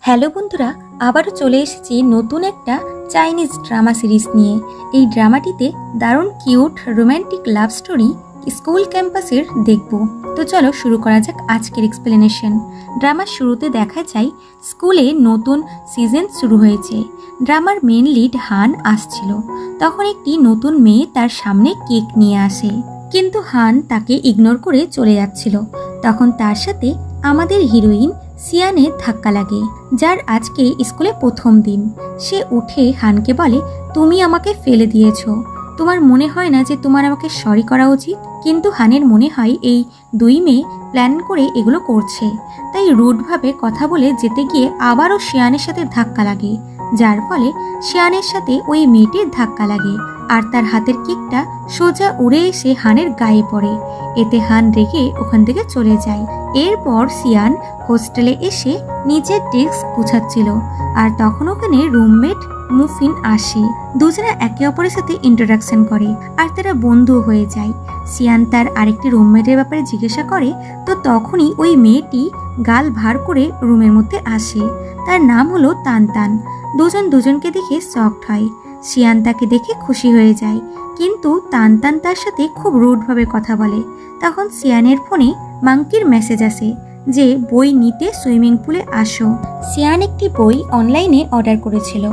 Hello বন্ধুরা, আবারও চলে এসেছি নতুন একটা চাইনিজ ড্রামা সিরিজ নিয়ে। এই ড্রামাটিতে দারুণ cute romantic love story school ক্যাম্পাসের দেখব। তো চলো শুরু করা যাক আজকের এক্সপ্লেনেশন। ড্রামার শুরুতে দেখা যায় স্কুলে নতুন সিজন শুরু হয়েছে। ড্রামার মেন লিড হান আসছিল। তখন একটি নতুন মেয়ে তার সামনে কেক নিয়ে আসে, কিন্তু হান তাকে ইগনোর করে চলে যাচ্ছিল। তখন তার সাথে আমাদের হিরোইন সিয়ানের ধাক্কা লাগে, যার আজকে স্কুলে প্রথম দিন। সে উঠে হানকে বলে, তুমি আমাকে ফেলে দিয়েছো, তোমার মনে হয় না যে তোমার আমাকে সরি করা উচিত? কিন্তু হানের মনে হয় এই দুই মেয়ে প্ল্যান করে এগুলো করছে, তাই রুডভাবে কথা বলে যেতে গিয়ে আবারও শিয়ানের সাথে ধাক্কা লাগে, যার ফলে শিয়ানের সাথে ওই মেয়েটির ধাক্কা লাগে আর তার হাতের কেকটা সোজা উড়ে এসে হানের গায়ে পড়ে। এতে হান রেগে ওখান থেকে চলে যায়। এরপর সিয়ান হোস্টেলে এসে নিজের ডেস্ক গুছাচ্ছিল, আর তখন ওখানে রুমমেট মুফিন আসে। দুজনে একে অপরের সাথে ইন্ট্রোডাকশন করে আর তারা বন্ধু হয়ে যায়। সিয়ান তার আরেকটি রুমমেটের ব্যাপারে জিজ্ঞাসা করে, তো তখনই ওই মেয়েটি গাল ভার করে রুমের মধ্যে আসে। তার নাম হলো তানতান। দুজন দুজনকে দেখে শকড হয়। সিয়ান তাকে দেখে খুশি হয়ে যায়, কিন্তু তানতান তার সাথে খুব রুডভাবে কথা বলে। তখন সিয়ানের ফোনে মাংকির মেসেজ আসে যে বই নিতে সুইমিং পুলে আসো। সিয়ান একটি বই অনলাইনে অর্ডার করেছিল।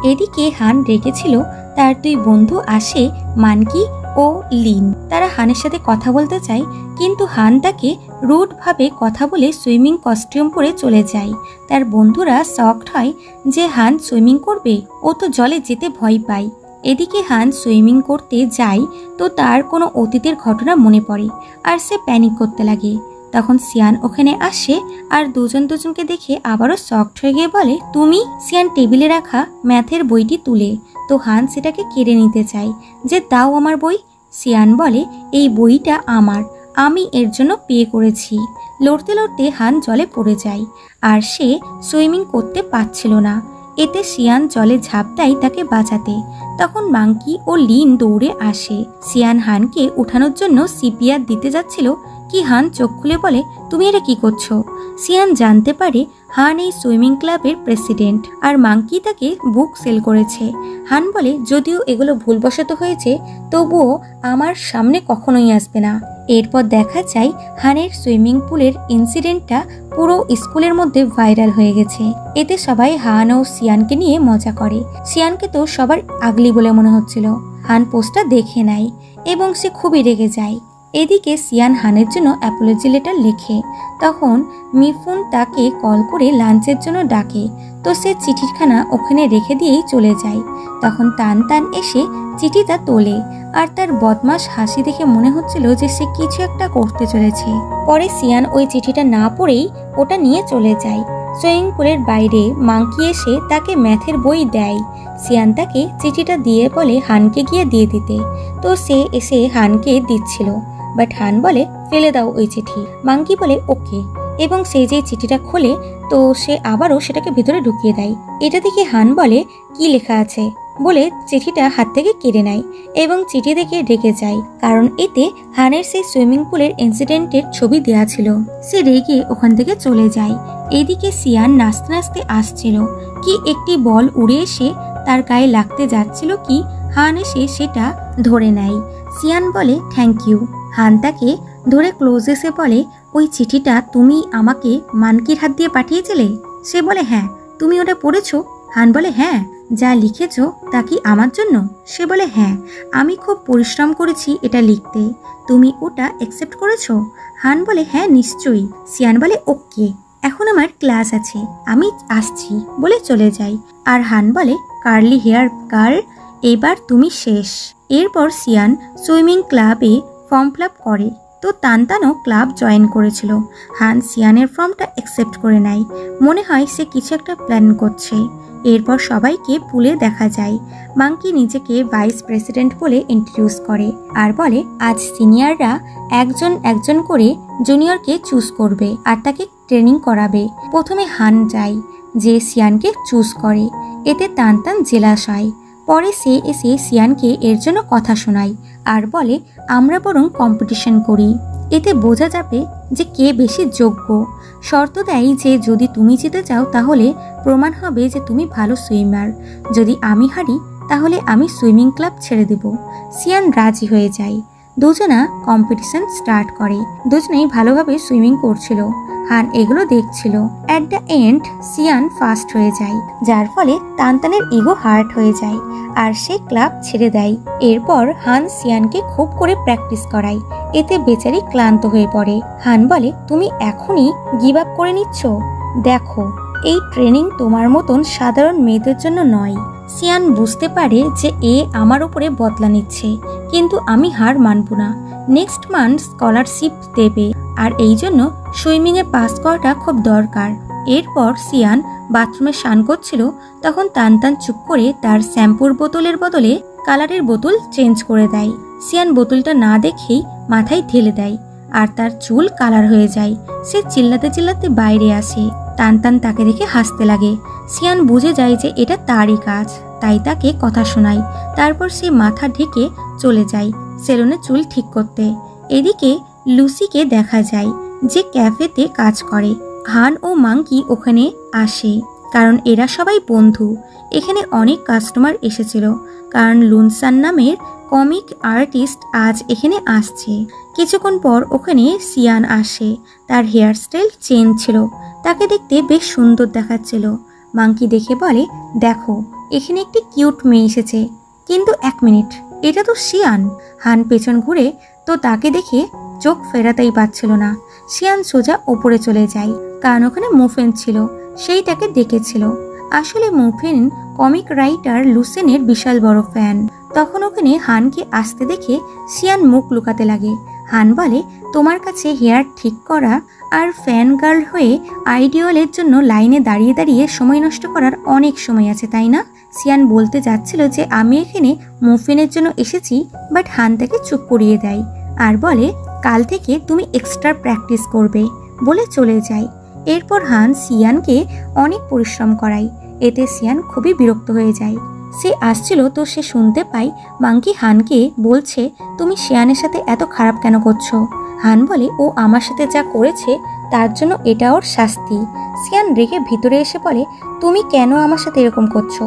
এদিকে হান রেখেছিল তার দুই বন্ধু আসে, মানকি ও লিন। তারা হানের সাথে কথা বলতে চায়, কিন্তু হান তাকে রুডভাবে কথা বলে সুইমিং কস্টিউম পরে চলে যায়। তার বন্ধুরা শকড হয় যে হান সুইমিং করবে, ও তো জলে যেতে ভয় পায়। এদিকে হান সুইমিং করতে যায় তো তার কোনো অতীতের ঘটনা মনে পড়ে আর সে প্যানিক করতে লাগে। তখন সিয়ান ওখানে আসে আর দুজন দুজনকে দেখে আবারও শকড হয়ে গিয়ে বলে, তুমি? সিয়ান টেবিলে রাখা ম্যাথের বইটি তুলে তো হান সেটাকে কেড়ে নিতে চায়, যে দাও আমার বই। সিয়ান বলে, এই বইটা আমার, আমি এর জন্য পে করেছি। লড়তে লড়তে হান জলে পড়ে যায় আর সে সুইমিং করতে পারছিল না। এতে সিয়ান জলে ঝাঁপ দেয় তাকে বাঁচাতে। তখন মাংকি ও লিন দৌড়ে আসে। সিয়ান হানকে উঠানোর জন্য সিপিআর দিতে যাচ্ছিল কি হান চোখ খুলে বলে, তুমি এটা কি করছো? সিয়ান জানতে পারে হান এই সুইমিং ক্লাবের প্রেসিডেন্ট আর মাংকি তাকে বুক সেল করেছে। হান বলে, যদিও এগুলো ভুলবশত হয়েছে, তবুও আমার সামনে কখনোই আসবে না। এরপর দেখা যায় হানের সুইমিং পুলের ইনসিডেন্টটা পুরো স্কুলের মধ্যে ভাইরাল হয়ে গেছে। এতে সবাই হান ও সিয়ানকে নিয়ে মজা করে। সিয়ানকে তো সবার আগলি বলে মনে হচ্ছিল। হান পোস্টটা দেখে নেয় এবং সে খুবই রেগে যায়। এদিকে সিয়ান হানের জন্য অ্যাপোলজি লেটার লেখে। তখন মিফুন তাকে কল করে লাঞ্চের জন্য ডাকে, তো সে চিঠিখানা ওখানে রেখে দিয়েই চলে যায়। তখন তানতান এসে চিঠিটা তোলে আর তার বদমাশ হাসি দেখে মনে হচ্ছিল যে সে কিছু একটা করতে চলেছে। পরে সিয়ান ওই চিঠিটা না পড়েই ওটা নিয়ে চলে যায়। সুইমিং পুলের বাইরে মাংকি এসে তাকে ম্যাথের বই দেয়। সিয়ান তাকে চিঠিটা দিয়ে বলে হানকে গিয়ে দিয়ে দিতে, তো সে এসে হানকে দিচ্ছিল, বাট হান বলে ফেলে দাও ওই চিঠি। মাংকি বলে ওকে, এবং সে যে চিঠিটা খোলে তো সে আবারও সেটাকে ভিতরে ঢুকিয়ে দেয়। এটা দেখে হান বলে কি লেখা আছে বলে চিঠিটা হাত থেকে কেড়ে নেয় এবং চিঠি দেখে রেগে যায়, কারণ এতে হানের সেই সুইমিং পুলের ইনসিডেন্টের ছবি দেয়া ছিল। সে রেগে ওখান থেকে চলে যায়। এইদিকে সিয়ান নাচতে নাচতে আসছিল কি একটি বল উড়ে এসে তার গায়ে লাগতে যাচ্ছিল কি হান এসে সেটা ধরে নেয়। সিয়ান বলে থ্যাংক ইউ। হান তাকে ধরে ক্লোজ এসে বলে, ওই চিঠিটা তুমি আমাকে মানকির হাত দিয়ে পাঠিয়েছিলে? সে বলে হ্যাঁ। তুমি ওটা পড়েছো? হান বলে হ্যাঁ। যা লিখেছো তা কি আমার জন্য? সে বলে হ্যাঁ, আমি খুব পরিশ্রম করেছি এটা লিখতে। তুমি ওটা অ্যাকসেপ্ট করেছো? হান বলে হ্যাঁ নিশ্চয়ই। সিয়ান বলে ওকে, এখন আমার ক্লাস আছে, আমি আসছি বলে চলে যাই। আর হান বলে, কার্লি হেয়ার গার্ল, এবার তুমি শেষ। এরপর সিয়ান সুইমিং ক্লাবে ফর্ম ফিল আপ করে, তো তানতানও ক্লাব জয়েন করেছিল। হান সিয়ানের ফর্মটা অ্যাকসেপ্ট করে নেয়। মনে হয় সে কিছু একটা প্ল্যান করছে। এরপর সবাইকে পুলে দেখা যায়। মাংকি নিজেকে ভাইস প্রেসিডেন্ট বলে ইন্ট্রোডিউস করে আর বলে আজ সিনিয়ররা একজন একজন করে জুনিয়রকে চুজ করবে আর তাকে ট্রেনিং করাবে। প্রথমে হান যায়, যে সিয়ানকে চুজ করে। এতে তানতান জেলাস হয়। পরে সে এসে সিয়ানকে এর জন্য কথা শোনায় আর বলে আমরা বরং কম্পিটিশন করি, এতে বোঝা যাবে যে কে বেশি যোগ্য। শর্ত দেয় যে যদি তুমি জিতে যাও তাহলে প্রমাণ হবে যে তুমি ভালো সুইমার, যদি আমি হারি তাহলে আমি সুইমিং ক্লাব ছেড়ে দেব। সিয়ান রাজি হয়ে যায়। দুজনা কম্পিটিশন স্টার্ট করে। দুজনেই ভালোভাবে সুইমিং করছিল। হান এগুলো দেখছিল। At the end Sean first হয়ে যায়, যার ফলে তানতানের ইগো হার্ট হয়ে যায় আর সে ক্লাব ছেড়ে দেয়। এরপর হান সিয়ানকে খুব করে প্র্যাকটিস করায়, এতে বেচারি ক্লান্ত হয়ে পড়ে। হান বলে, তুমি এখনই গিভ আপ করে নিচ্ছ? দেখো, এই ট্রেনিং তোমার মতন সাধারণ মেয়েদের জন্য নয়। সিয়ান বুঝতে পারে যে এ আমার উপরে বদলা নিচ্ছে, কিন্তু আমি হার মানব না। নেক্সট মান্থ স্কলারশিপ দেবে আর এই জন্য সুইমিংয়ে পাস করাটা খুব দরকার। এরপর সিয়ান বাথরুমে স্নান করছিল, তখন তানতান চুপ করে তার শ্যাম্পুর বোতলের বদলে কালারের বোতল চেঞ্জ করে দেয়। সিয়ান বোতলটা না দেখেই মাথায় ঢেলে দেয় আর তার চুল কালার হয়ে যায়। সে চিল্লাতে চিল্লাতে বাইরে আসে। তানতান তাকে দেখে হাসতে লাগে। সিয়ান বুঝে যায় যে এটা তারই কাজ, তাই তাকে কথা শোনায়। তারপর সে মাথা ঢেকে চলে যায় সেলুনে চুল ঠিক করতে। এদিকে লুসিকে দেখা যায় যে ক্যাফেতে কাজ করে। হান ও মাঙ্কি ওখানে আসে কারণ এরা সবাই বন্ধু। এখানে অনেক কাস্টমার এসেছিল কারণ লুনসান নামের কমিক আর্টিস্ট আজ এখানে আসছে। কিছুক্ষণ পর ওখানে সিয়ান আসে। তার হেয়ারস্টাইল চেঞ্জ ছিল, তাকে দেখতে বেশ সুন্দর দেখাচ্ছিল। মাঙ্কি দেখে বলে, দেখো এখানে একটি কিউট মেয়ে এসেছে। কিন্তু এক মিনিট, এটা তো সিয়ান। হান পেছন ঘুরে তো তাকে দেখে চোখ ফেরাতেই পারছিল না। সিয়ান সোজা ওপরে চলে যায় কারণ ওখানে মুফিন ছিল, সেই তাকে ডেকেছিল। আসলে মুফিন কমিক রাইটার লুসেনের বিশাল বড় ফ্যান। তখন ওখানে হানকে আসতে দেখে সিয়ান মুখ লুকাতে লাগে। হান বলে, তোমার কাছে হেয়ার ঠিক করা আর ফ্যান গার্ল হয়ে আইডিয়ালের জন্য লাইনে দাঁড়িয়ে দাঁড়িয়ে সময় নষ্ট করার অনেক সময় আছে, তাই না? সিয়ান বলতে যাচ্ছিল যে আমি এখানে মুফিনের জন্য এসেছি, বাট হান তাকে চুপ করিয়ে দেয় আর বলে, কাল থেকে তুমি এক্সট্রা প্র্যাকটিস করবে বলে চলে যায়। এরপর হান সিয়ানকে অনেক পরিশ্রম করায়, এতে সিয়ান খুবই বিরক্ত হয়ে যায়। সে আসছিল তো সে শুনতে পায় মাঙ্কি হানকে বলছে, তুমি সিয়ানের সাথে এত খারাপ কেন করছো? হান বলে, ও আমার সাথে যা করেছে তার জন্য এটা ওর শাস্তি। সিয়ান রেগে ভিতরে এসে বলে, তুমি কেন আমার সাথে এরকম করছো?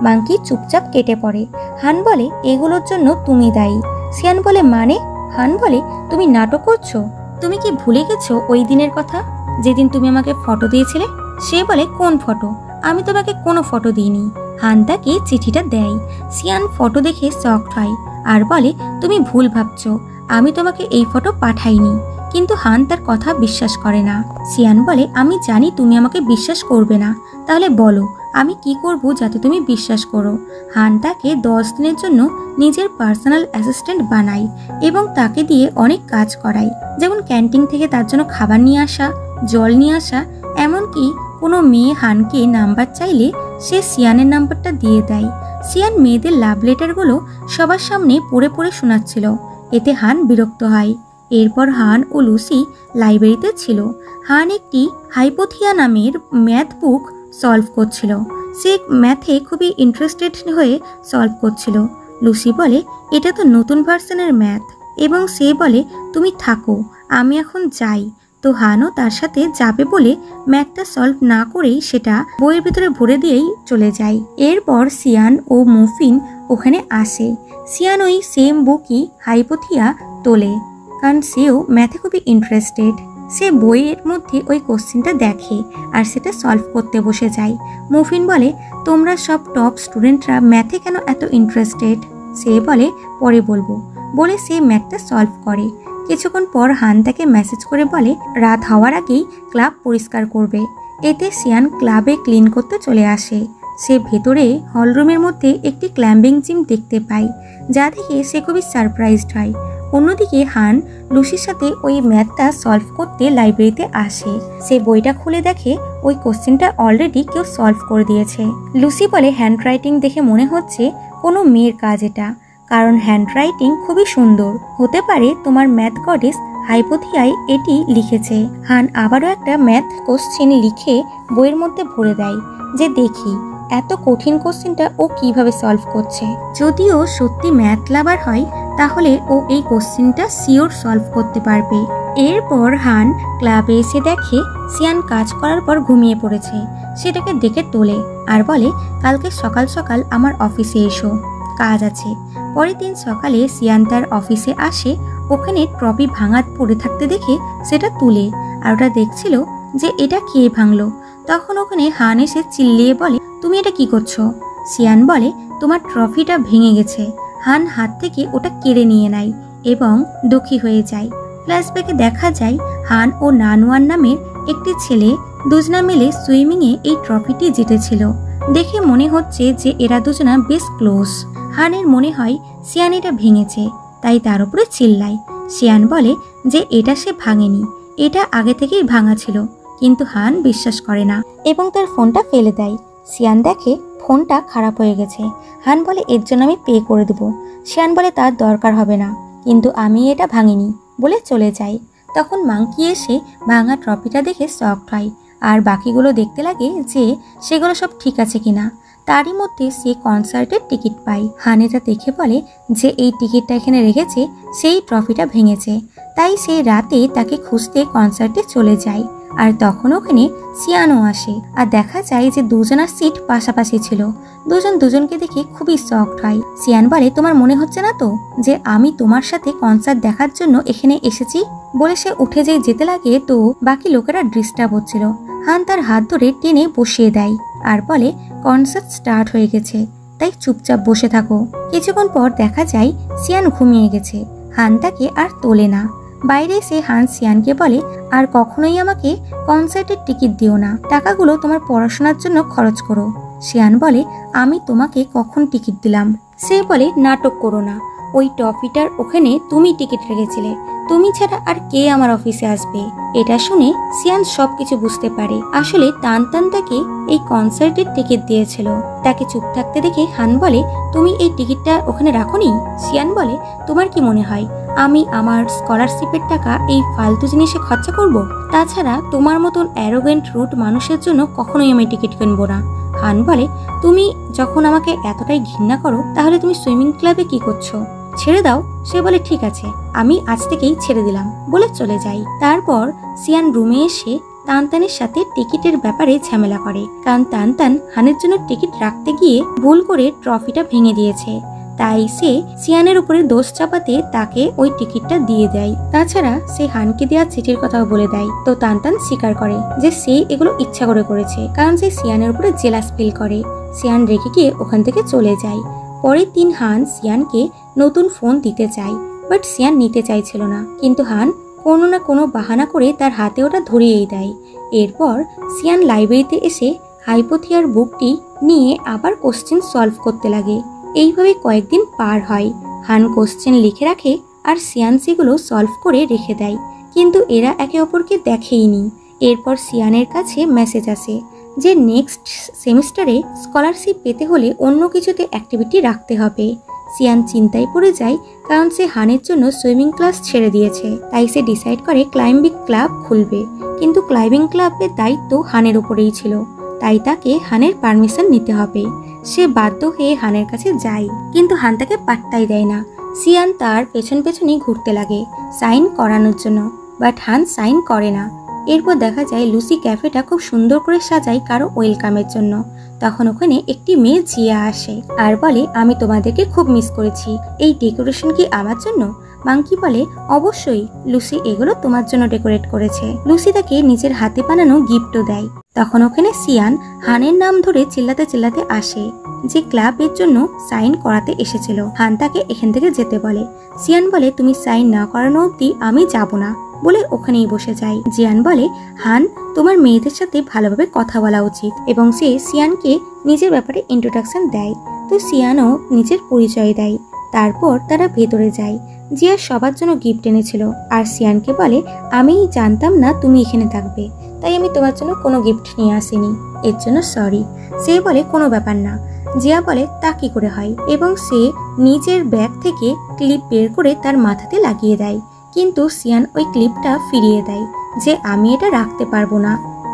মাঙ্কি চুপচাপ কেটে পড়ে। হান বলে, এগুলোর জন্য তুমি দায়ী। সিয়ান বলে, মানে? হান বলে, তুমি নাটক করছো? তুমি কি ভুলে গেছো ওই দিনের কথা, যেদিন তুমি আমাকে ফটো দিয়েছিলে? সে বলে, কোন ফটো? আমি তোমাকে কোনো ফটো দিইনি। হান তাকে চিঠিটা দেয়। সিয়ান ফটো দেখে শকড হয় আর বলে, তুমি ভুল ভাবছো, আমি তোমাকে এই ফটো পাঠাইনি। কিন্তু হান তার কথা বিশ্বাস করে না। সিয়ান বলে, আমি জানি তুমি আমাকে বিশ্বাস করবে না, তাহলে বলো আমি কি করব যাতে তুমি বিশ্বাস করো। হান তাকে 10 দিনের জন্য নিজের পার্সোনাল অ্যাসিস্ট্যান্ট বানায় এবং তাকে দিয়ে অনেক কাজ করায়, যেমন ক্যান্টিন থেকে তার জন্য খাবার নিয়ে আসা, জল নিয়ে আসা। এমনকি কোনো মেয়ে হানকে নাম্বার চাইলে সে সিয়ানের নাম্বারটা দিয়ে দেয়। সিয়ান মেয়েদের লাভ লেটারগুলো সবার সামনে পড়ে পড়ে শোনাচ্ছিল, এতে হান বিরক্ত হয়। এরপর হান ও লুসি লাইব্রেরিতে ছিল। হান একটি হাইপোথিয়া নামের ম্যাথ বুক সলভ করছিল। সে ম্যাথে খুবই ইন্টারেস্টেড হয়ে সলভ করছিল। লুসি বলে, এটা তো নতুন ভার্সনের ম্যাথ, এবং সে বলে, তুমি থাকো, আমি এখন যাই। তো হানও তার সাথে যাবে বলে ম্যাথটা সলভ না করেই সেটা বইয়ের ভিতরে ভরে দিয়েই চলে যায়। এরপর সিয়ান ও মুফিন ওখানে আসে। সিয়ান ওই সেম বুকই হাইপোথিয়া তোলে কারণ সেও ম্যাথে খুবই ইন্টারেস্টেড। সে বইয়ের মধ্যে ওই কোশ্চেনটা দেখে আর সেটা সলভ করতে বসে যায়। মুফিন বলে, তোমরা সব টপ স্টুডেন্টরা ম্যাথে কেন এত ইন্টারেস্টেড? সে বলে, পরে বলবো বলে সে ম্যাথটা সলভ করে। কিছুক্ষণ পর হান তাকে মেসেজ করে বলে, রাত হওয়ার আগেই ক্লাব পরিষ্কার করবে। এতে সিয়ান ক্লাবে ক্লিন করতে চলে আসে। সে ভেতরে হলরুমের মধ্যে একটি ক্লাম্বিং জিম দেখতে পায়, যা দেখে সে খুবই সারপ্রাইজড হয়। অন্যদিকে হান লুসির সাথে ওই ম্যাথটা সলভ করতে লাইব্রেরিতে আসে। সে বইটা খুলে দেখে ওই কোশ্চেনটা অলরেডি কেউ সলভ করে দিয়েছে। লুসি বলে, হ্যান্ডরাইটিং দেখে মনে হচ্ছে কোনো মেয়ের কাজ এটা, কারণ হ্যান্ডরাইটিং খুবই সুন্দর। হতে পারে তোমার ম্যাথ গডেস হাইপোথিয়ায় এটি লিখেছে। হান আবারও একটা ম্যাথ কোশ্চেন লিখে বইয়ের মধ্যে ভরে দেয় যে দেখি এত কঠিন কোশ্চেনটা ও কিভাবে সলভ করছে। যদিও সত্যি ম্যাথ লাভার হয় তাহলে ও এই কোশ্চেনটা শিওর সলভ করতে পারবে। এরপর হান ক্লাবে এসে দেখে সিয়ান কাজ করার পর ঘুমিয়ে পড়েছে। সেটাকে ডেকে তোলে আর বলে, কালকে সকাল সকাল আমার অফিসে এসো, কাজ আছে। পরের দিন সকালে সিয়ান তার অফিসে আসে। ওখানে ট্রফি ভাঙা পড়ে থাকতে দেখে সেটা তুলে, আর ওটা দেখছিল যে এটা কে ভাঙলো। তখন ওখানে হান এসে চিল্লিয়ে বলে, তুমি এটা কি করছো? সিয়ান বলে, তোমার ট্রফিটা ভেঙে গেছে। হান হাত থেকে ওটা কেড়ে নিয়ে নেয় এবং দুঃখী হয়ে যায়। ফ্ল্যাশব্যাকে দেখা যায় হান ও নানওয়ান নামের একটি ছেলে দুজনা মিলে সুইমিংয়ে এই ট্রফিটি জিতেছিল। দেখে মনে হচ্ছে যে এরা দুজনা বেশ ক্লোজ। হানের মনে হয় সিয়ান এটা ভেঙেছে, তাই তার উপরে চিল্লায়। সিয়ান বলে যে এটা সে ভাঙেনি, এটা আগে থেকেই ভাঙা ছিল। কিন্তু হান বিশ্বাস করে না এবং তার ফোনটা ফেলে দেয়। সিয়ান দেখে ফোনটা খারাপ হয়ে গেছে। হান বলে, এর জন্য আমি পে করে দেবো। সিয়ান বলে, তার দরকার হবে না, কিন্তু আমি এটা ভাঙিনি বলে চলে যায়। তখন মাংকি এসে ভাঙা ট্রফিটা দেখে শকড হয় আর বাকিগুলো দেখতে লাগে যে সেগুলো সব ঠিক আছে কিনা। তারই মধ্যে সে কনসার্টের টিকিট পায়। হান এটা দেখে বলে যে এই টিকিটটা এখানে রেখেছে সেই ট্রফিটা ভেঙেছে। তাই সেই রাতে তাকে খুঁজতে কনসার্টে চলে যায়। আর তখন ওখানে সিয়ানও আসে আর দেখা যায় যে দুজনের সিট পাশাপাশি ছিল। দুজন দুজনকে দেখে খুবই শকড হয়। সিয়ান বলে, তোমার মনে হচ্ছে না তো যে আমি তোমার সাথে কনসার্ট দেখার জন্য এখানে এসেছি? বলে সে উঠে যেতে লাগে, তো বাকি লোকেরা ডিস্টার্ব হচ্ছিল। হান তার হাত ধরে টেনে বসিয়ে দেয় আর বলে, কনসার্ট স্টার্ট হয়ে গেছে, তাই চুপচাপ বসে থাকো। কিছুক্ষণ পর দেখা যায় সিয়ান ঘুমিয়ে গেছে। হান তাকে আর তোলে না। বাইরে এসে হান সিয়ানকে বলে, আর কখনোই আমাকে কনসার্টের টিকিট দিও না, টাকাগুলো তোমার পড়াশোনার জন্য খরচ করো। সিয়ান বলে, আমি তোমাকে কখন টিকিট দিলাম? সে বলে, নাটক করো না, ওই ট্রফিটার ওখানে তুমি টিকিট রেখেছিলে, তুমি ছাড়া আর কে আমার অফিসে আসবে? এটা শুনে সিয়ান সবকিছু বুঝতে পারে। আসলে তানতান তাকে এই কনসার্টের টিকিট দিয়েছিল। তাকে চুপ থাকতে দেখে হান বলে, তুমি এই টিকিটটা ওখানে রাখোনি? সিয়ান বলে, তোমার কি মনে হয় আমি আমার স্কলারশিপের টাকা এই ফালতু জিনিসে খরচা করব? তাছাড়া তোমার মতন অ্যারোগেন্ট রুট মানুষের জন্য কখনোই আমি টিকিট কিনবো না। হান বলে, তুমি যখন আমাকে এতটাই ঘৃণা করো তাহলে তুমি সুইমিং ক্লাবে কি করছো? ছেড়ে দাও। সে বলে, ঠিক আছে, আমি আজ থেকেই ছেড়ে দিলাম বলে চলে যাই। তারপর সিয়ান রুমে এসে তানতানের সাথে টিকিটের ব্যাপারে ঝামেলা করে, কারণ তানতান হানের জন্য টিকিট রাখতে গিয়ে ভুল করে ট্রফিটা ভেঙে দিয়েছে। তাই সে সিয়ানের উপরে দোষ চাপাতে তাকে ওই টিকিটটা দিয়ে দেয়। তাছাড়া সে হানকে দেওয়া চিঠির কথাও বলে দেয়। তো তানতান স্বীকার করে যে সে এগুলো ইচ্ছা করে করেছে, কারণ সে সিয়ানের উপরে জেলাস ফিল করে। সিয়ান রেখে গিয়ে ওখান থেকে চলে যায়। পরের দিন হান সিয়ানকে নতুন ফোন দিতে চায়, বাট সিয়ান নিতে চাইছিল না। কিন্তু হান কোনো না কোনো বাহানা করে তার হাতে ওটা ধরিয়েই দেয়। এরপর সিয়ান লাইব্রেরিতে এসে হাইপোথিয়ার বুকটি নিয়ে আবার কোশ্চেন সলভ করতে লাগে। এইভাবে কয়েকদিন পার হয়। হান কোশ্চেন লিখে রাখে আর সিয়ান সেগুলো সলভ করে রেখে দেয়, কিন্তু এরা একে অপরকে দেখেইনি। এরপর সিয়ানের কাছে মেসেজ আসে যে নেক্সট সেমিস্টারে স্কলারশিপ পেতে হলে অন্য কিছুতে অ্যাক্টিভিটি রাখতে হবে। সিয়ান চিন্তায় পড়ে যায়, কারণ সে হানের জন্য সুইমিং ক্লাস ছেড়ে দিয়েছে। তাই সে ডিসাইড করে ক্লাইম্বিং ক্লাব খুলবে, কিন্তু ক্লাইম্বিং ক্লাবের দায়িত্ব হানের উপরেই ছিল, তাই তাকে হানের পারমিশন নিতে হবে। সে বাধ্য হয়ে হানের কাছে যায়, কিন্তু হান তাকে পাত্তাই দেয় না। সিয়ান তার পেছন পেছনই ঘুরতে লাগে সাইন করানোর জন্য, বাট হান সাইন করে না। এরপর দেখা যায় লুসি ক্যাফেটা খুব সুন্দর করে সাজায় কারো ওয়েলকামের জন্য। তখন ওখানে একটি মেয়ে জিয়া আসে আর বলে, আমি তোমাদেরকে খুব মিস করেছি, এই ডেকোরেশন কি আমার জন্য? মাংকি বলে, অবশ্যই লুসি, এগুলো তোমার জন্য ডেকোরেট করেছে। লুসি তাকে নিজের হাতে বানানো গিফটও দেয়। তখন ওখানে সিয়ান হানের নাম ধরে চিল্লাতে চিল্লাতে আসে, যে ক্লাবের জন্য সাইন করাতে এসেছিল। হান তাকে এখান থেকে যেতে বলে। সিয়ান বলে, তুমি সাইন না করানো অবধি আমি যাব না বলে ওখানেই বসে যায়। জিয়ান বলে, হান, তোমার মেয়েদের সাথে ভালোভাবে কথা বলা উচিত, এবং সে সিয়ানকে নিজের ব্যাপারে ইন্ট্রোডাকশন দেয়। তো সিয়ানও নিজের পরিচয় দেয়। তারপর তারা ভেতরে যায়। জিয়া সবার জন্য গিফট এনেছিল আর সিয়ানকে বলে, আমি জানতাম না তুমি এখানে থাকবে, তাই আমি তোমার জন্য কোনো গিফট নিয়ে আসিনি, এর জন্য সরি। সে বলে, কোনো ব্যাপার না। জিয়া বলে, তা কি করে হয়, এবং সে নিজের ব্যাগ থেকে ক্লিপ বের করে তার মাথাতে লাগিয়ে দেয়। কিন্তু সিয়ান ওই ক্লিপটা ফিরিয়ে দেয় যে আমি এটা রাখতে পারবো না,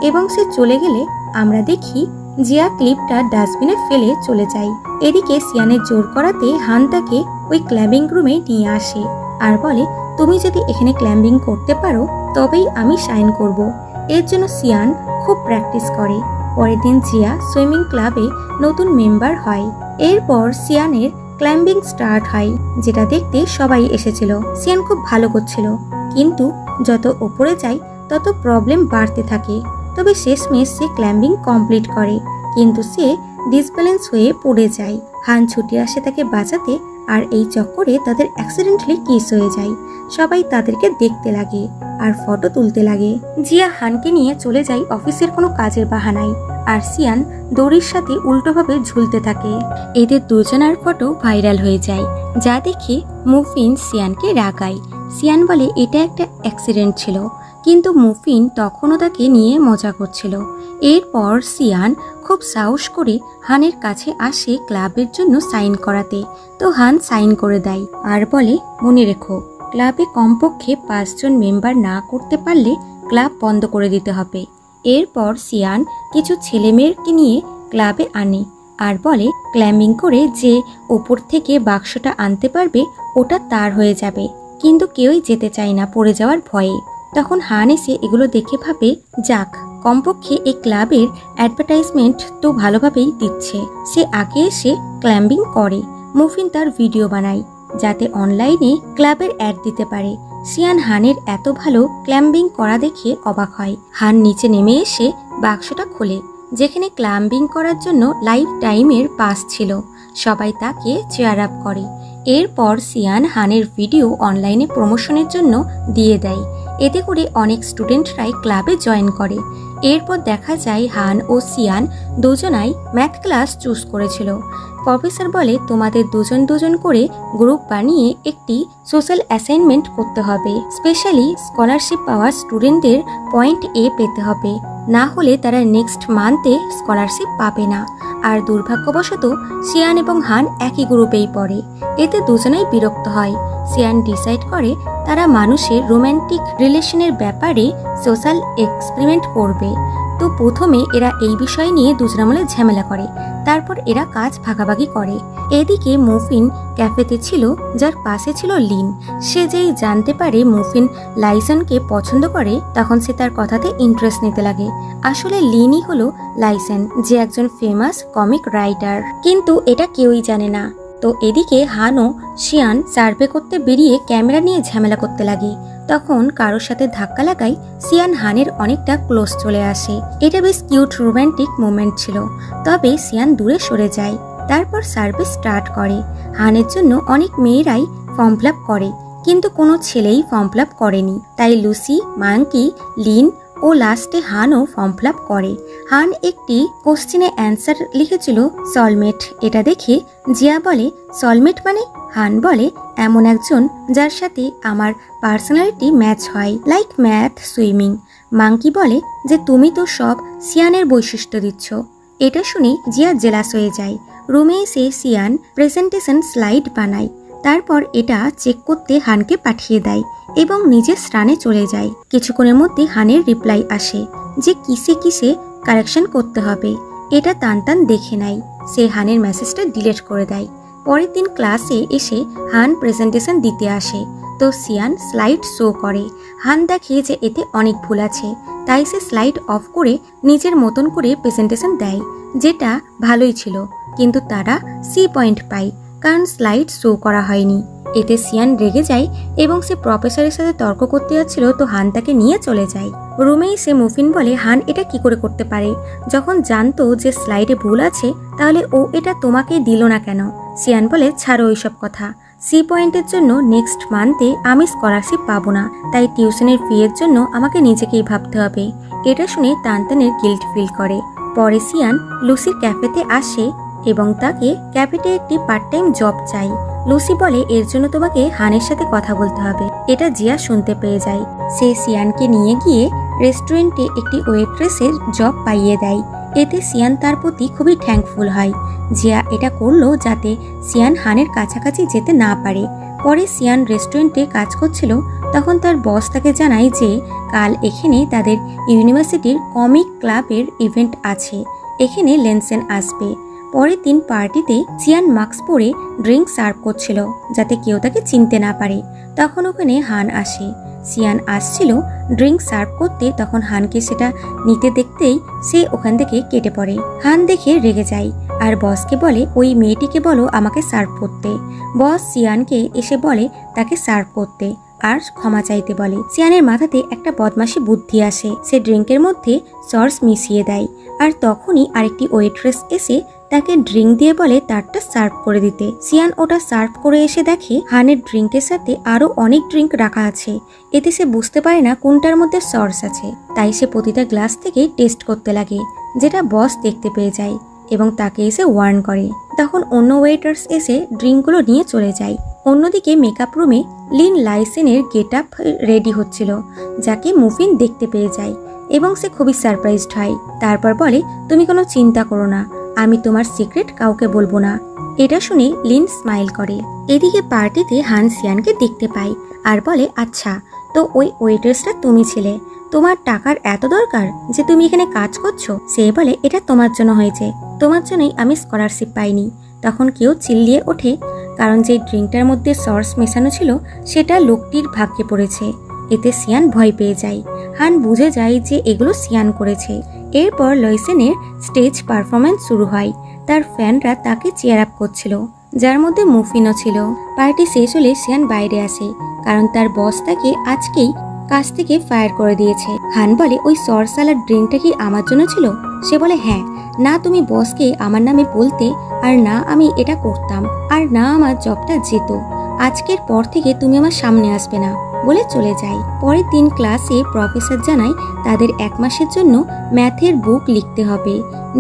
এবং সে চলে গেলে আমরা দেখি জিয়া ক্লিপটা ডাস্টবিনে ফেলে চলে যায়। এদিকে সিয়ানের জোর করাতে হান তাকে ওই ক্লাবিং রুমে নিয়ে আসে আর বলে, তুমি যদি এখানে ক্লাইম্বিং করতে পারো তবেই আমি সাইন করব। এর জন্য সিয়ান খুব প্র্যাকটিস করে। পরের দিন জিয়া সুইমিং ক্লাবে নতুন মেম্বার হয়। এরপর সিয়ানের ক্লাইম্বিং স্টার্ট হয়, যেটা দেখতে সবাই এসেছিল। সিয়ান খুব ভালো করছিল, কিন্তু যত ওপরে যায় তত প্রবলেম বাড়তে থাকে। তবে শেষমেশ সে ক্লাইম্বিং কমপ্লিট করে, কিন্তু সে ডিসব্যালেন্স হয়ে পড়ে যায়। হান ছুটে আসে তাকে বাঁচাতে, আর এই চক্করে তাদের অ্যাক্সিডেন্টালি কিস হয়ে যায়। সবাই তাদেরকে দেখতে লাগে আর ফটো তুলতে লাগে। জিয়া হানকে নিয়ে চলে যায় অফিসের কোনো কাজের বাহানায়, আর সিয়ান দড়ির সাথে উল্টোভাবে ঝুলতে থাকে। এদের দুজনের ফটো ভাইরাল হয়ে যায়, যা দেখে মুফিন সিয়ানকে রাগায়। সিয়ান বলে এটা একটা অ্যাক্সিডেন্ট ছিল, কিন্তু মুফিন তখনও তাকে নিয়ে মজা করছিল। এরপর সিয়ান খুব সাহস করে হানের কাছে আসে ক্লাবের জন্য সাইন করাতে। তো হান সাইন করে দেয় আর বলে, মনে রেখো, ক্লাবে কমপক্ষে 5 জন মেম্বার না করতে পারলে ক্লাব বন্ধ করে দিতে হবে। এরপর সিয়ান কিছু ছেলেমেয়েকে নিয়ে ক্লাবে আনে আর বলে, ক্লাইম্বিং করে যে ওপর থেকে বাক্সটা আনতে পারবে ওটা তার হয়ে যাবে। কিন্তু কেউই যেতে চায় না পড়ে যাওয়ার ভয়ে। তখন হান এসে এগুলো দেখে ভাবে, যাক, কমপক্ষে এই ক্লাবের অ্যাডভার্টাইজমেন্ট তো ভালোভাবেই দিচ্ছে। সে আগে এসে ক্লাইম্বিং করে। মুফিন তার ভিডিও বানায় যাতে অনলাইনে ক্লাবের অ্যাড দিতে পারে। সিয়ান হানের এত ভালো ক্লাইম্বিং করা দেখে অবাক হয়। হান নিচে নেমে এসে বাক্সটা খোলে, যেখানে ক্লাইম্বিং করার জন্য লাইফ টাইমের পাস ছিল। সবাই তাকে চেয়ার আপ করে। এরপর সিয়ান হানের ভিডিও অনলাইনে প্রমোশনের জন্য দিয়ে দেয়। এতে করে অনেক স্টুডেন্টরাই ক্লাবে জয়েন করে। এরপর দেখা যায় হান ও সিয়ান দুজনাই ম্যাথ ক্লাস চুজ করেছিল। প্রফেসর বলে, তোমাদের দুজন দুজন করে গ্রুপ বানিয়ে একটি সোশ্যাল অ্যাসাইনমেন্ট করতে হবে। স্পেশালি স্কলারশিপ পাওয়া স্টুডেন্টদের পয়েন্ট এ পেতে হবে, না হলে তারা নেক্সট মান্থে স্কলারশিপ পাবে না। আর দুর্ভাগ্যবশত সিয়ান এবং হান একই গ্রুপেই পড়ে। এতে দুজনেই বিরক্ত হয়। সিয়ান ডিসাইড করে তারা মানুষের রোম্যান্টিক রিলেশনের ব্যাপারে সোশ্যাল এক্সপেরিমেন্ট করবে। তো প্রথমে এরা এই বিষয় নিয়ে দুজনে মিলে ঝামেলা করে, তারপর এরা কাজ ভাগাভাগি করে। এদিকে মুফিন ক্যাফেতে ছিল, যার পাশে ছিল লিন। সে যেই জানতে পারে মুফিন লাইসনকে পছন্দ করে, তখন সে তার কথাতে ইন্টারেস্ট নিতে লাগে। আসলে লিনই হলো লাইসন, যে একজন ফেমাস কমিক রাইটার, কিন্তু এটা কেউই জানে না। তো এদিকে হান ও সিয়ান সার্ভে করতে বেরিয়ে ক্যামেরা নিয়ে ঝামেলা করতে লাগে। তখন কারোর সাথে ধাক্কা লাগায় সিয়ান হানের অনেকটা ক্লোজ চলে আসে। এটা বেশ কিউট রোম্যান্টিক মোমেন্ট ছিল। তবে সিয়ান দূরে সরে যায়। তারপর সার্ভে স্টার্ট করে। হানের জন্য অনেক মেয়েরাই ফর্ম ফিল আপ করে, কিন্তু কোনো ছেলেই ফর্ম ফিল আপ করেনি। তাই লুসি, মাঙ্কি, লিন ও লাস্টে হানও ফর্ম ফিল আপ করে। হান একটি কোশ্চেনে অ্যান্সার লিখেছিল সলমেট। এটা দেখে জিয়া বলে, সলমেট মানে? হান বলে, এমন একজন যার সাথে আমার পার্সোনালিটি ম্যাচ হয়, লাইক ম্যাথ, সুইমিং। মাঙ্কি বলে যে তুমি তো সব সিয়ানের বৈশিষ্ট্য দিচ্ছ। এটা শুনে জিয়া জেলাস হয়ে যায়। রুমে এসে সিয়ান প্রেজেন্টেশন স্লাইড বানায়। তারপর এটা চেক করতে হানকে পাঠিয়ে দেয় এবং নিজের স্থানে চলে যায়। কিছুক্ষণের মধ্যে হানের রিপ্লাই আসে যে কিসে কিসে কারেকশন করতে হবে। এটা টান দেখে নেয়। সে হানের মেসেজটা ডিলিট করে দেয়। পরের দিন ক্লাসে এসে হান প্রেজেন্টেশন দিতে আসে। তো সিয়ান স্লাইড শো করে। হান দেখে যে এতে অনেক ভুল আছে, তাই সে স্লাইড অফ করে নিজের মতন করে প্রেজেন্টেশন দেয়, যেটা ভালোই ছিল। কিন্তু তারা সি পয়েন্ট পায়, কারণ স্লাইড শো করা হয়নি। এতে সিয়ান রেগে যায় এবং সে প্রফেসরের সাথে তর্ক করতে যাচ্ছিল। তো হান তাকে নিয়ে চলে যায়। রুমে এসে মুফিন বলে, হান এটা কি করে করতে পারে? যখন জানতো যে স্লাইডে ভুল আছে, তাহলে ও এটা তোমাকে দিল না কেন? সিয়ান বলে, ছাড়ো ওইসব কথা। সি পয়েন্টের জন্য নেক্সট মান্থে আমি স্কলারশিপ পাবো না, তাই টিউশনের ফি এর জন্য আমাকে নিজেকেই ভাবতে হবে। এটা শুনে তানতানের গিল্ট ফিল করে। পরে সিয়ান লুসির ক্যাফেতে আসে এবং তাকে ক্যাফেতে একটি পার্ট টাইম জব চাই। লুসি বলে, এর জন্য তোমাকে হানের সাথে কথা বলতে হবে। এটা জিয়া শুনতে পেয়ে যায়। সে সিয়ানকে নিয়ে গিয়ে রেস্টুরেন্টে একটি ওয়েট্রেসের জব পাইয়ে দেয়। এতে সিয়ান তার প্রতি খুবই থ্যাঙ্কফুল হয়। জিয়া এটা করলো যাতে সিয়ান হানের কাছাকাছি যেতে না পারে। পরে সিয়ান রেস্টুরেন্টে কাজ করছিল, তখন তার বস তাকে জানায় যে কাল এখানে তাদের ইউনিভার্সিটির কমিক ক্লাবের ইভেন্ট আছে, এখানে লেনসেন আসবে। পরের দিন পার্টিতে সিয়ান মাস্ক পরে ড্রিঙ্ক সার্ভ করছিল যাতে কেউ তাকে চিনতে না পারে। তখন ওখানে হান আসে। সিয়ান আসছিল ড্রিঙ্ক সার্ভ করতে, তখন হানকে সেটা নিতে দেখতেই সে ওখান থেকে কেটে পড়ে। হান দেখে রেগে যায় আর বসকে বলে ওই মেয়েটিকে বলো আমাকে সার্ভ করতে। বস সিয়ানকে এসে বলে তাকে সার্ভ করতে আর ক্ষমা চাইতে বলে। সিয়ানের মাথাতে একটা বদমাশি বুদ্ধি আসে, সে ড্রিঙ্কের মধ্যে সস মিশিয়ে দেয় আর তখনই আরেকটি ওয়েট্রেস এসে তাকে ড্রিঙ্ক দিয়ে বলে তারটা সার্ভ করে দিতে। সিয়ান ওটা সার্ভ করে এসে দেখে হানের ড্রিঙ্কের সাথে আরো অনেক ড্রিঙ্ক রাখা আছে। এতে সে বুঝতে পারে না কোনটার মধ্যে সস আছে, তাই সে প্রতিটা গ্লাস থেকে টেস্ট করতে লাগে, যেটা বস দেখতে পেয়ে যায় এবং তাকে এসে ওয়ার্ন করে। তখন অন্য ওয়েটার্স এসে ড্রিঙ্কগুলো নিয়ে চলে যায়। অন্যদিকে মেকআপ রুমে লিন লাইসেনের গেট আপ রেডি হচ্ছিল, যাকে মুফিন দেখতে পেয়ে যায় এবং সে খুবই সারপ্রাইজড হয়। তারপর বলে তুমি কোনো চিন্তা করো না, আমি তোমার সিক্রেট কাউকে বলবো না। এটা শুনে লিন স্মাইল করে। এদিকে পার্টিতে হান সিয়ানকে দেখতে পায় আর বলে আচ্ছা, তো ওই ওয়েটার্সটা তুমি ছিলে, তোমার টাকার এত দরকার যে তুমি এখানে কাজ করছো? সে বলে এটা তোমার জন্য হয়েছে, তোমার জন্যই আমি স্কলারশিপ পাইনি। তখন কেউ চিল্লিয়ে ওঠে, কারণ যে ড্রিঙ্কটার মধ্যে সস মেশানো ছিল সেটা লোকটির ভাগ্যে পড়েছে। এতে সিয়ান ভয় পেয়ে যায়। হান বুঝে যায় যে এগুলো সিয়ান করেছে। এরপর লয়সেনের স্টেজ পারফরমেন্স শুরু হয়। তার ফ্যানরা তাকে চেয়ার আপ করছিল, যার মধ্যে মুফিনও ছিল। পার্টি শেষ হলে সিয়ান বাইরে আসে, কারণ তার বস তাকে আজকেই কাজ থেকে ফায়ার করে দিয়েছে। হান বলে ওই সস সালাড ড্রিঙ্কটা কি আমার জন্য ছিল? সে বলে হ্যাঁ, না তুমি বসকে আমার নামে বলতে, আর না আমি এটা করতাম, আর না আমার জবটা যেত। আজকের পর থেকে তুমি আমার সামনে আসবে না বলে চলে যায়। পরের দিন ক্লাসে প্রফেসর জানায় তাদের 1 মাসের জন্য ম্যাথের বুক লিখতে হবে,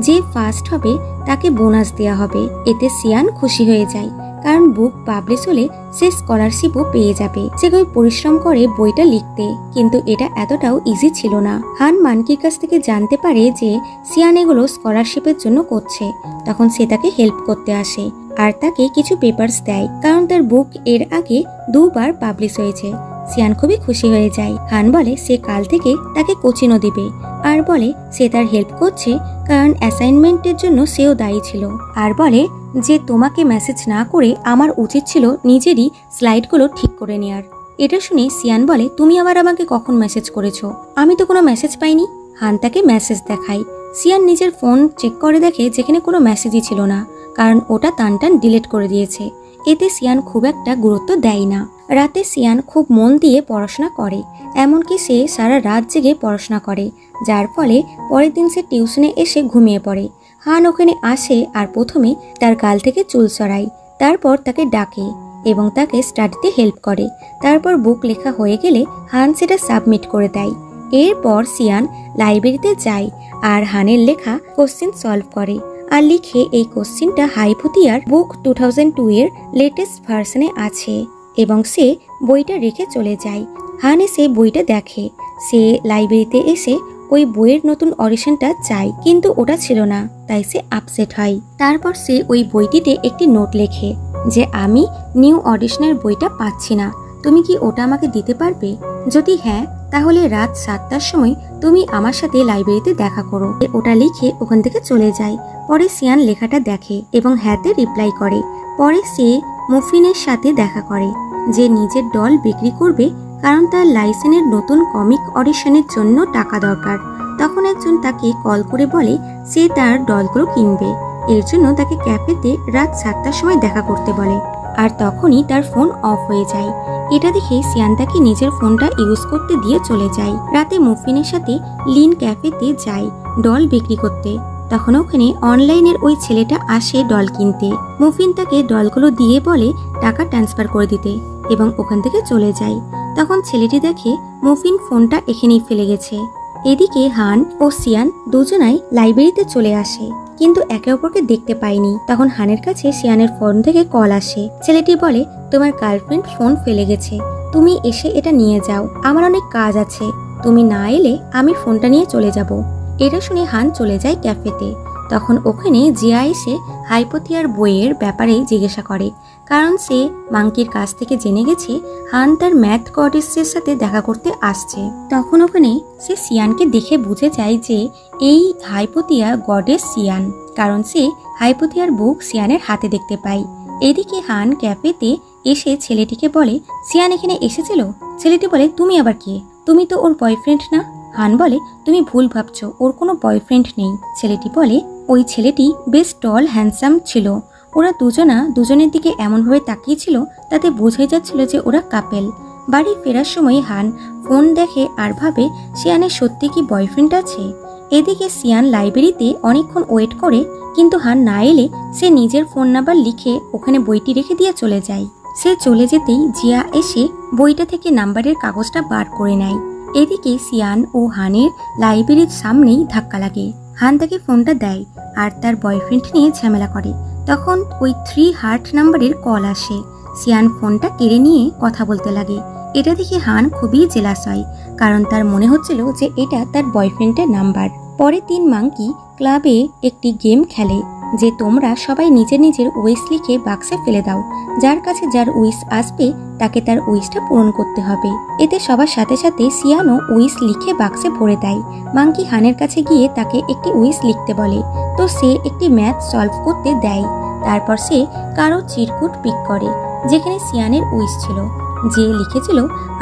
যে ফার্স্ট হবে তাকে বোনাস দেওয়া হবে। এতে সিয়ান খুশি হয়ে যায়, কারণ বুক পাবলিশ হলে সে স্কলারশিপও পেয়ে যাবে। সে খুবই পরিশ্রম করে বইটা লিখতে, কিন্তু এটা এতটাও ইজি ছিল না। হান মানকির কাছ থেকে জানতে পারে যে সিয়ান এগুলো স্কলারশিপের জন্য করছে। তখন সে তাকে হেল্প করতে আসে আর তাকে কিছু পেপারস দেয়, কারণ তার বুক এর আগে 2 বার পাবলিশ হয়েছে। সিয়ান খুবই খুশি হয়ে যায়। হান বলে সে কাল থেকে তাকে কোচিংও দিবে আর বলে সে তার হেল্প করছে কারণ অ্যাসাইনমেন্টের জন্য সেও দায়ী ছিল, আর বলে যে তোমাকে মেসেজ না করে আমার উচিত ছিল নিজেরই স্লাইডগুলো ঠিক করে নেয়ার। এটা শুনে সিয়ান বলে তুমি আবার আমাকে কখন মেসেজ করেছো? আমি তো কোনো মেসেজ পাইনি। হান তাকে মেসেজ দেখায়। সিয়ান নিজের ফোন চেক করে দেখে যেখানে কোনো মেসেজই ছিল না, কারণ ওটা টান ডিলিট করে দিয়েছে। এতে সিয়ান খুব একটা গুরুত্ব দেয় না। রাতে সিয়ান খুব মন দিয়ে পড়াশোনা করে, এমনকি সে সারা রাত জেগে পড়াশোনা করে, যার ফলে পরের দিন সে টিউশনে এসে ঘুমিয়ে পড়ে। হান ওখানে আসে আর প্রথমে তার গাল থেকে চুল সরায়, তারপর তাকে ডাকে এবং তাকে স্টাডিতে হেল্প করে। তারপর বুক লেখা হয়ে গেলে হান সেটা সাবমিট করে দেয়। এরপর সিয়ান লাইব্রেরিতে যায় আর হানের লেখা কোশ্চেন সলভ করে আর লিখে এই কোশ্চেনটা হাইপোথিয়ার বুক 2002 এর লেটেস্ট ভার্সনে আছে এবং সে বইটা রেখে চলে যায়। হান এসে বইটা দেখে। সে লাইব্রেরিতে এসে ওই বইয়ের নতুন অডিশনটা চায়, কিন্তু ওটা ছিল না, তাই সে আপসেট হয়। তারপর সে ওই বইটিতে একটি নোট লেখে যে আমি নিউ অডিশনের বইটা পাচ্ছি না, তুমি কি ওটা আমাকে দিতে পারবে? যদি হ্যাঁ, তাহলে রাত 7টার সময় তুমি আমার সাথে লাইব্রেরিতে দেখা করো। ওটা লিখে ওখান থেকে চলে যায়। পরে সিয়ান লেখাটা দেখে এবং হ্যাঁতে রিপ্লাই করে। পরে সে মুফিনের সাথে দেখা করে, যে নিজের ডল বিক্রি করবে কারণ তার লাইসেনের নতুন কমিক অডিশনের জন্য টাকা দরকার। তখন একজন তাকে কল করে বলে সে তার ডলগুলো কিনবে, এর জন্য তাকে ক্যাফেতে রাত 7টার সময় দেখা করতে বলে। আর তখনই তার ফোন অফ হয়ে যায়। এটা দেখে সিয়ান তাকে নিজের ফোনটা ইউজ করতে দিয়ে চলে যায়। রাতে মুফিনের সাথে লিন ক্যাফেতে যায় ডল বিক্রি করতে। তখন ওখানে অনলাইনের ওই ছেলেটা আসে ডল কিনতে। মুফিন তাকে ডলগুলো দিয়ে বলে টাকা ট্রান্সফার করে দিতে এবং ওখান থেকে চলে যায়। তখন ছেলেটি দেখে মুফিন ফোনটা এখানেই ফেলে গেছে। এদিকে হান ও সিয়ান দুজনাই লাইব্রেরিতে চলে আসে, কিন্তু একে অপরকে দেখতে পায়নি। তখন হানের কাছে সিয়ানের ফোন থেকে কল আসে। ছেলেটি বলে তোমার গার্লফ্রেন্ড ফোন ফেলে গেছে, তুমি এসে এটা নিয়ে যাও, আমার অনেক কাজ আছে, তুমি না এলে আমি ফোনটা নিয়ে চলে যাব। এটা শুনে হান চলে যায় ক্যাফেতে। তখন ওখানে জিয়া এসে হাইপোথিয়ার বইয়ের ব্যাপারে জিজ্ঞাসা করে, কারণ সে মাংকির কাছ থেকে জেনে গেছে হান তার ম্যাথ গডেসের সাথে দেখা করতে আসছে। তখন ওখানে সে সিয়ানকে দেখে বুঝে যায় যে এই হাইপোথিয়া গডেস সিয়ান, কারণ সে হাইপোথিয়ার বুক সিয়ানের হাতে দেখতে পায়। এদিকে হান ক্যাফেতে এসে ছেলেটিকে বলে, সিয়ান এখানে এসেছিল। ছেলেটি বলে, তুমি আবার কে? তুমি তো ওর বয়ফ্রেন্ড না। হান বলে, তুমি ভুল ভাবছো, ওর কোনো বয়ফ্রেন্ড নেই। ছেলেটি বলে, ওই ছেলেটি বেশ টল হ্যান্ডসাম ছিল। ওরা দুজনের দিকে এমনভাবে তাকিয়েছিল তাতে বোঝাই যাচ্ছিল যে ওরা কাপেল। বাড়ি ফেরার সময় হান ফোন দেখে আর ভাবে সিয়ানের সত্যি কি বয়ফ্রেন্ড আছে। এদিকে সিয়ান লাইব্রেরিতে অনেকক্ষণ ওয়েট করে, কিন্তু হান না এলে সে নিজের ফোন নাম্বার লিখে ওখানে বইটি রেখে দিয়ে চলে যায়। সে চলে যেতেই জিয়া এসে বইটা থেকে নাম্বারের কাগজটা বার করে নেয়। এদিকে সিয়ান ও হানের লাইব্রেরির সামনেই ধাক্কা লাগে। হান তাকে ফোনটা দেয় আর তার বয়ফ্রেন্ড নিয়ে ঝামেলা করে। তখন ওই 3 হার্ট নাম্বারের কল আসে। সিয়ান ফোনটা কেড়ে নিয়ে কথা বলতে লাগে। এটা দেখে হান খুবই জেলাস হয়, কারণ তার মনে হচ্ছিল যে এটা তার বয়ফ্রেন্ডের নাম্বার। পরে 3 মাঙ্কি ক্লাবে একটি গেম খেলে যে তোমরা সবাই নিজের নিজের উইশ লিখে বাক্সে ফেলে দাও। যার কাছে যার উইশ আসবে তাকে তার উইশটা পূরণ করতে হবে। এতে সবার সাথে সাথে সিয়ানও উইশ লিখে বাক্সে ভরে দেয়। মাঙ্কি হানের কাছে গিয়ে তাকে একটি উইশ লিখতে বলে, তো সে একটি ম্যাথ সলভ করতে দেয়। তারপর সে কারো চিরকুট পিক করে যেখানে সিয়ানের উইশ ছিল, যে লিখেছিল,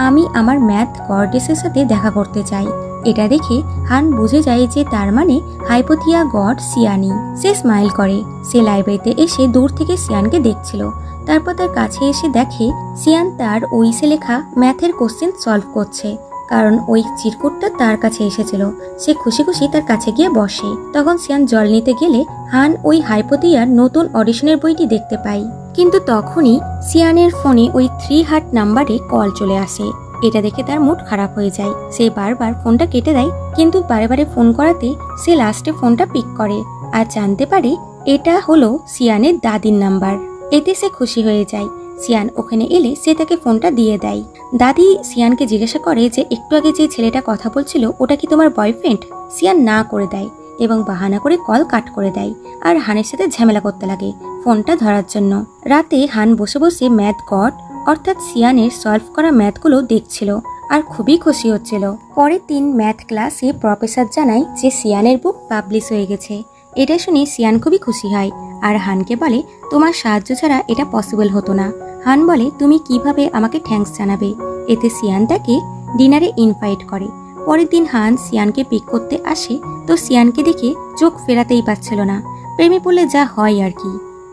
আমি আমার ম্যাথ গডেসের সাথে দেখা করতে চাই। এটা দেখে হান বুঝে যায় যে তার মানে হাইপোথিয়া গড সিয়ানি। সে স্মাইল করে। সে লাইব্রেরিতে এসে দূর থেকে সিয়ানকে দেখছিল। তারপর তার কাছে এসে দেখে সিয়ান তার উইশে লেখা ম্যাথের কোশ্চেন সলভ করছে, কারণ ওই চিরকুটটা তার কাছে এসেছিল। সে খুশি খুশি তার কাছে গিয়ে বসে। তখন সিয়ান জল নিতে গেলে হান ওই হাইপোথিয়ার নতুন অডিশনের বইটি দেখতে পায়। কিন্তু তখনই সিয়ানের ফোনে ওই 3 হার্ট নাম্বারে কল চলে আসে। এটা দেখে তার মুড খারাপ হয়ে যায়। সে বারবার ফোনটা কেটে দেয়, কিন্তু বারে বারে ফোন করাতে সে লাস্টে ফোনটা পিক করে আর জানতে পারে এটা হলো সিয়ানের দাদির নাম্বার। এতে সে খুশি হয়ে যায়। সিয়ান ওখানে এলে সে তাকে ফোনটা দিয়ে দেয়। দাদি সিয়ানকে জিজ্ঞাসা করে যে একটু আগে যে ছেলেটা কথা বলছিল ওটা কি তোমার বয়ফ্রেন্ড? সিয়ান না করে দেয় এবং বাহানা করে কল কাট করে দেয় আর হানের সাথে ঝামেলা করতে লাগে ফোনটা ধরার জন্য। রাতে হান বসে বসে ম্যাথ গড অর্থাৎ সিয়ানের সলভ করা ম্যাথগুলো দেখছিল আর খুবই খুশি হচ্ছিল। পরের দিন ম্যাথ ক্লাসে প্রফেসর জানায় যে সিয়ানের বুক পাবলিশ হয়ে গেছে। এটা শুনে সিয়ান খুবই খুশি হয় আর হানকে বলে, তোমার সাহায্য ছাড়া এটা পসিবল হতো না। হান বলে, তুমি কিভাবে আমাকে থ্যাঙ্কস জানাবে। এতে সিয়ান তাকে ডিনারে ইনভাইট করে। পরের দিন হান সিয়ানকে পিক করতে আসে, তো সিয়ানকে দেখে চোখ ফেরাতেই পারছিল না। প্রেমে পড়লে যা হয় আর কি।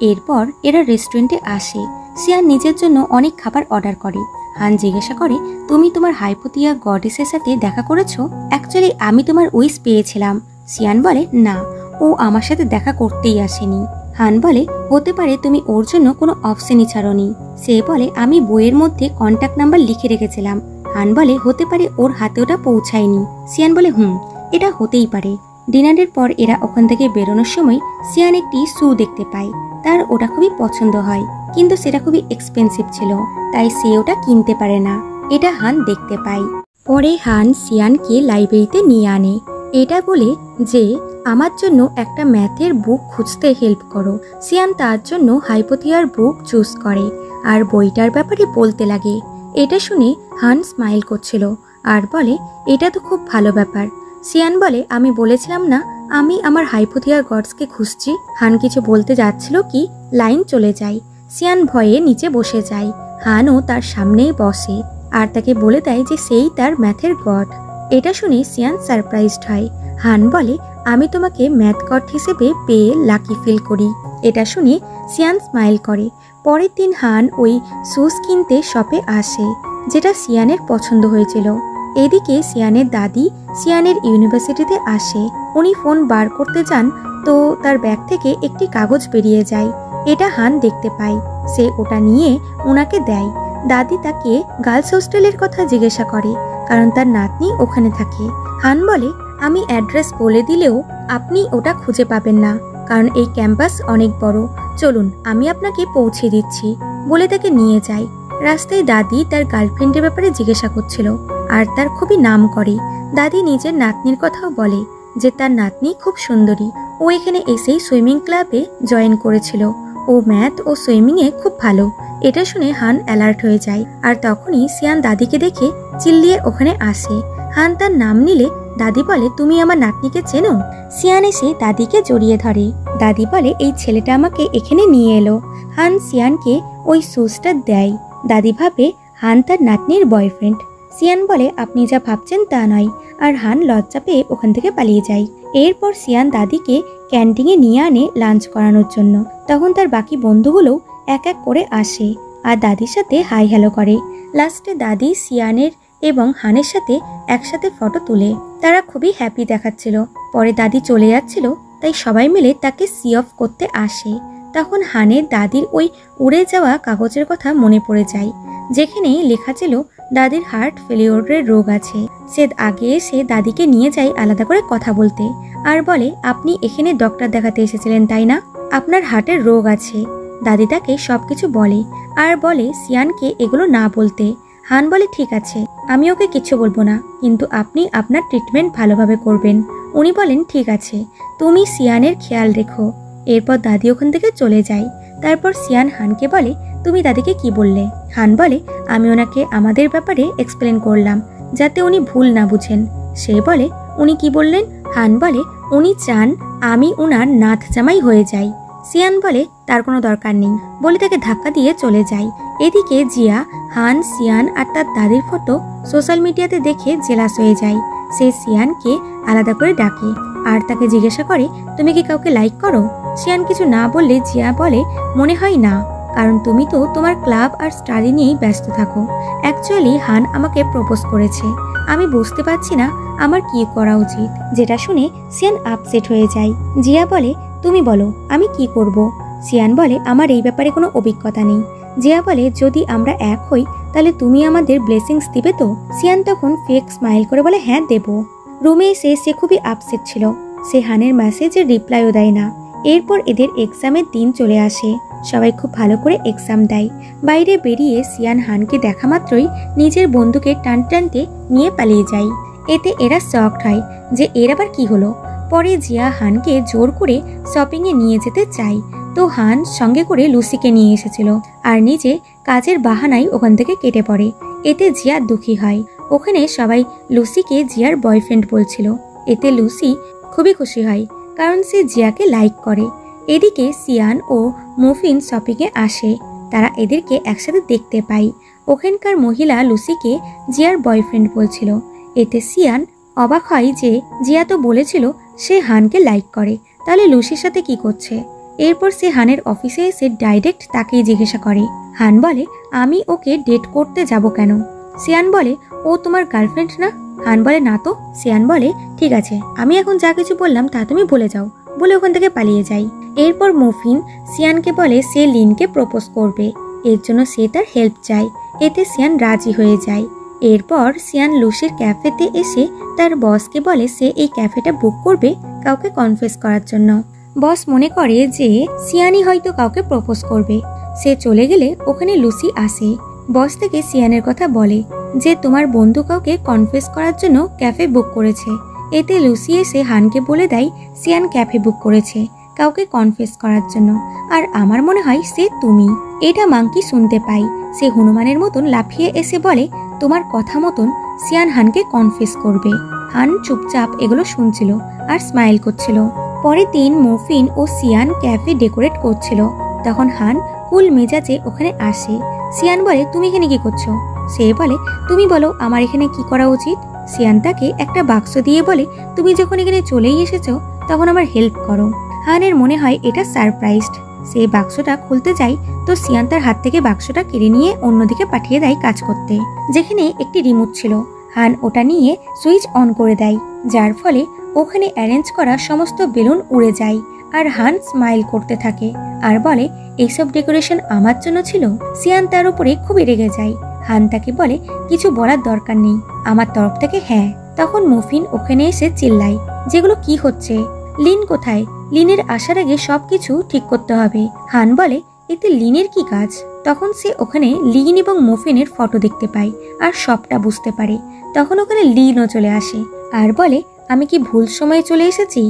এরপর এরা রেস্টুরেন্টে আসে। সিয়ান নিজের জন্য অনেক খাবার অর্ডার করে। হান জিজ্ঞাসা করে, তুমি তোমার হাইপোথিয়া গডেসের সাথে দেখা করেছো? অ্যাকচুয়ালি আমি তোমার উইশ পেয়েছিলাম। সিয়ান বলে, না, ও আমার সাথে দেখা করতেই আসেনি। হান বলে, হতে পারে তুমি ওর জন্য কোনো অপশনই ছাড়োনি। সে বলে, আমি বইয়ের মধ্যে কন্ট্যাক্ট নাম্বার লিখে রেখেছিলাম। হান বলে, হতে পারে ওর হাতে ওটা পৌঁছায়নি। সিয়ান বলে, এটা হতেই পারে। ডিনারের পর এরা ওখান থেকে বেরোনোর সময় সিয়ান একটি শু দেখতে পায়। তার ওটা খুবই পছন্দ হয়, কিন্তু সেটা খুবই এক্সপেন্সিভ ছিল, তাই সে ওটা কিনতে পারে না। এটা হান দেখতে পায়। পরে হান সিয়ানকে লাইব্রেরিতে নিয়ে আনে, এটা বলে যে আমার জন্য একটা ম্যাথের বুক খুঁজতে হেল্প করো। সিয়ান তার জন্য হাইপোথিয়ার বুক চুজ করে আর বইটার ব্যাপারে বলতে লাগে। এটা শুনে হান স্মাইল করছিল আর বলে, এটা তো খুব ভালো ব্যাপার। সিয়ান বলে, আমি বলেছিলাম না আমি আমার হাইপোথিয়ার গডসকে খুঁজছি। হান কিছু বলতে যাচ্ছিল কি লাইন চলে যায়। সিয়ান ভয়ে নিচে বসে যায়। হানও তার সামনেই বসে আর তাকে বলে দেয় যে সেই তার ম্যাথের গড। এটা শুনে সিয়ান সারপ্রাইজড হয়। হান বলে, আমি তোমাকে ম্যাথ গড হিসেবে পেয়ে লাকি ফিল করি। এটা শুনে সিয়ান স্মাইল করে। পরের দিন হান ওই শুজ কিনতে শপে আসে, যেটা সিয়ানের পছন্দ হয়েছিল। এদিকে সিয়ানের দাদি সিয়ানের ইউনিভার্সিটিতে আসে। উনি ফোন বার করতে যান, তো তার ব্যাগ থেকে একটি কাগজ বেরিয়ে যায়। এটা হান দেখতে পায়। সে ওটা নিয়ে ওনাকে দেয়। দাদি তাকে গার্লস হোস্টেলের কথা জিজ্ঞাসা করে, কারণ তার নাতনি ওখানে থাকে। হান বলে, আমি অ্যাড্রেস বলে দিলেও আপনি ওটা খুঁজে পাবেন না, কারণ এই ক্যাম্পাস অনেক বড়। চলুন আমি আপনাকে পৌঁছে দিচ্ছি, বলে তাকে নিয়ে যায়। রাস্তায় দাদি তার গার্লফ্রেন্ডের ব্যাপারে জিজ্ঞাসা করছিল আর তার খুবই নাম করে। দাদি নিজের নাতনির কথাও বলে যে তার নাতনি খুব সুন্দরী। ও এখানে এসেই সুইমিং ক্লাবে জয়েন করেছিল। ও ম্যাথ ও সুইমিংয়ে খুব ভালো। এটা শুনে হান অ্যালার্ট হয়ে যায় আর তখনই সিয়ান দাদিকে দেখে চিল্লিয়ে ওখানে আসে। হান তার নাম নিলে দাদি বলে, তুমি আমার নাতনিকে চেনো? সিয়ান এসে দাদিকে জড়িয়ে ধরে। দাদি বলে, এই ছেলেটা আমাকে এখানে নিয়ে এলো। হান সিয়ানকে ওই সুজটা দেয়। দাদি ভাবে হান তার নাতনির বয়ফ্রেন্ড। সিয়ান বলে, আপনি যা ভাবছেন তা নয়। আর হান লজ্জা পেয়ে ওখান থেকে পালিয়ে যায়। এরপর সিয়ান দাদিকে ক্যান্টিনে নিয়ে আনে লাঞ্চ করানোর জন্য। তখন তার বাকি বন্ধুগুলোও এক এক করে আসে আর দাদির সাথে হাই হ্যালো করে। লাস্টে দাদি সিয়ানের এবং হানের সাথে একসাথে ফটো তুলে। তারা খুবই হ্যাপি দেখাচ্ছিল। পরে দাদি চলে যাচ্ছিল, তাই সবাই মিলে তাকে সি অফ করতে আসে। তখন হানের দাদির ওই উড়ে যাওয়া কাগজের কথা মনে পড়ে যায়, যেখানে লেখা ছিল দাদির হার্ট ফেলিওরের রোগ আছে। সে আগে এসে দাদিকে নিয়ে যায় আলাদা করে কথা বলতে আর বলে, আপনি এখানে ডক্টর দেখাতে এসেছিলেন তাই না? আপনার হার্টের রোগ আছে। দাদি তাকে সবকিছু বলে আর বলে সিয়ানকে এগুলো না বলতে। হান বলে, ঠিক আছে, আমি ওকে কিছু বলবো না, কিন্তু আপনি আপনার ট্রিটমেন্ট ভালোভাবে করবেন। উনি বলেন, ঠিক আছে, তুমি সিয়ানের খেয়াল রেখো। এরপর দাদি ওখান থেকে চলে যায়। তারপর সিয়ান হানকে বলে, তুমি দাদিকে কি বললে? হান বলে, আমি ওনাকে আমাদের ব্যাপারে এক্সপ্লেন করলাম যাতে উনি ভুল না বুঝেন। সে বলে, উনি কি বললেন? হান বলে, উনি চান আমি উনার নাথ জামাই হয়ে যাই। সিয়ান বলে, তার কোনো দরকার নেই বলে তাকে ধাক্কা দিয়ে চলে যায়। এদিকে জিয়া হান, সিয়ান আর তার দাদির ফটো সোশ্যাল মিডিয়াতে দেখে জেলাস হয়ে যায়। সে সিয়ানকে আলাদা করে ডাকে আর তাকে জিজ্ঞাসা করে, তুমি কি কাউকে লাইক করো? সিয়ান কিছু না বললে জিয়া বলে, মনে হয় না, কারণ তুমি তো তোমার ক্লাব আর স্টাডি নিয়েই ব্যস্ত থাকো। অ্যাকচুয়ালি হান আমাকে প্রপোজ করেছে, আমি বুঝতে পারছি না আমার কি করা উচিত। যেটা শুনে সিয়ান আপসেট হয়ে যায়। জিয়া বলে, তুমি বলো আমি কি করব? সিয়ান বলে, আমার এই ব্যাপারে কোনো অভিজ্ঞতা নেই। জিয়া বলে, যদি আমরা এক হই তাহলে তুমি আমাদের ব্লেসিংস দিবে তো? সিয়ান তখন ফেক স্মাইল করে বলে, হ্যাঁ দেব। রুমে এসে সে খুবই আপসেট ছিল। সে হানের মেসেজের রিপ্লাইও দেয় না। এরপর এদের এক্সামের দিন চলে আসে। সবাই খুব ভালো করে এক্সাম দেয়। বাইরে বেরিয়ে সিয়ান হানকে দেখা মাত্রই নিজের বন্ধুকে টানতে নিয়ে পালিয়ে যায়। এতে এরা শকড হয় যে এর আবার কি হলো। পরে জিয়া হানকে জোর করে শপিংয়ে নিয়ে যেতে চায়, তো হান সঙ্গে করে লুসিকে নিয়ে এসেছিল আর নিজে কাজের বাহানায় ওখান থেকে কেটে পড়ে। এতে জিয়া দুঃখী হয়। ওখানে সবাই লুসিকে জিয়ার বয়ফ্রেন্ড বলছিল। এতে লুসি খুবই খুশি হয়, কারণ সে জিয়াকে লাইক করে। এদিকে সিয়ান ও মুফিন শপিংয়ে আসে। তারা এদেরকে একসাথে দেখতে পায়। ওখানকার মহিলা লুসিকে জিয়ার বয়ফ্রেন্ড বলছিল। এতে সিয়ান অবাক হয় যে জিয়া তো বলেছিল সে হানকে লাইক করে, তাহলে লুসির সাথে কি করছে। এরপর সে হানের অফিসে এসে ডাইরেক্ট তাকেই জিজ্ঞাসা করে। হান বলে, আমি ওকে ডেট করতে যাব কেন? সিয়ান বলে, ও তোমার গার্লফ্রেন্ড না? হান বলে, না তো। সিয়ান বলে, ঠিক আছে, আমি এখন যা কিছু বললাম তা তুমি ভুলে যাও, বলে ওখান থেকে পালিয়ে যায়। এরপর মুফিন সিয়ানকে বলে সে লিনকে প্রপোজ করবে, এর জন্য সে তার হেল্প চায়। এতে সিয়ান রাজি হয়ে যায়। এরপর সিয়ান লুসির ক্যাফেতে এসে তার বসকে বলে সে এই ক্যাফেটা বুক করবে কাউকে কনফেস করার জন্য। বস মনে করে যে সিয়ানই হয়তো কাউকে প্রপোজ করবে। সে চলে গেলে ওখানে লুসি আসে। বস থেকে সিয়ানের কথা বলে যে তোমার বন্ধু কাউকে কনফেস করার জন্য ক্যাফে বুক করেছে। এতে লুসি এসে হানকে বলে দেয় সিয়ান ক্যাফে বুক করেছে কাউকে কনফেস করার জন্য, আর আমার মনে হয় সে তুমি। এটা মাঙ্কি শুনতে পাই। সে হনুমানের মতন লাফিয়ে এসে বলে তোমার কথা মতন সিয়ান হানকে কনফেস করবে। হান চুপচাপ এগুলো শুনছিল আর স্মাইল করছিল। পরের দিন মুফিন ও সিয়ান ক্যাফে ডেকোরেট করছিল। তখন হান কুল মেজাজে ওখানে আসে। সিয়ান বলে, তুমি এখানে কি করছো? সে বলে, তুমি বলো আমার এখানে কি করা উচিত। সিয়ান তাকে একটা বাক্স দিয়ে বলে, তুমি যখন এখানে চলেই এসেছো তখন আমার হেল্প করো। হানের মনে হয় এটা সারপ্রাইজড। সে বাক্সটা খুলতে যায়, তো সিয়ান তার হাত থেকে বাক্সটা কেড়ে নিয়ে অন্যদিকে পাঠিয়ে দেয় কাজ করতে, যেখানে একটি রিমোট ছিল। হান ওটা নিয়ে সুইচ অন করে দেয়, যার ফলে ওখানে অ্যারেঞ্জ করা সমস্ত বেলুন উড়ে যায়। আর হান স্মাইল করতে থাকে আর বলে, এইসব ডেকোরেশন আমার জন্য ছিল। সিয়ান তার উপরে খুবই রেগে যায়। হান তাকে বলে, কিছু বলার দরকার নেই, আমার তরফ থেকে হ্যাঁ। তখন মুফিন ওখানে এসে চিল্লায়, যেগুলো কি হচ্ছে? লিন কোথায়? লিনের আসার আগে সবকিছু ঠিক করতে হবে। হান বলে, এতে লিনের কি কাজ? তখন সে ওখানে লিন এবং মুফিনের ফটো দেখতে পায় আর সবটা বুঝতে পারে। তখন ওখানে লিনও চলে আসে আর বলে, আমি কি ভুল সময়ে চলে এসেছি?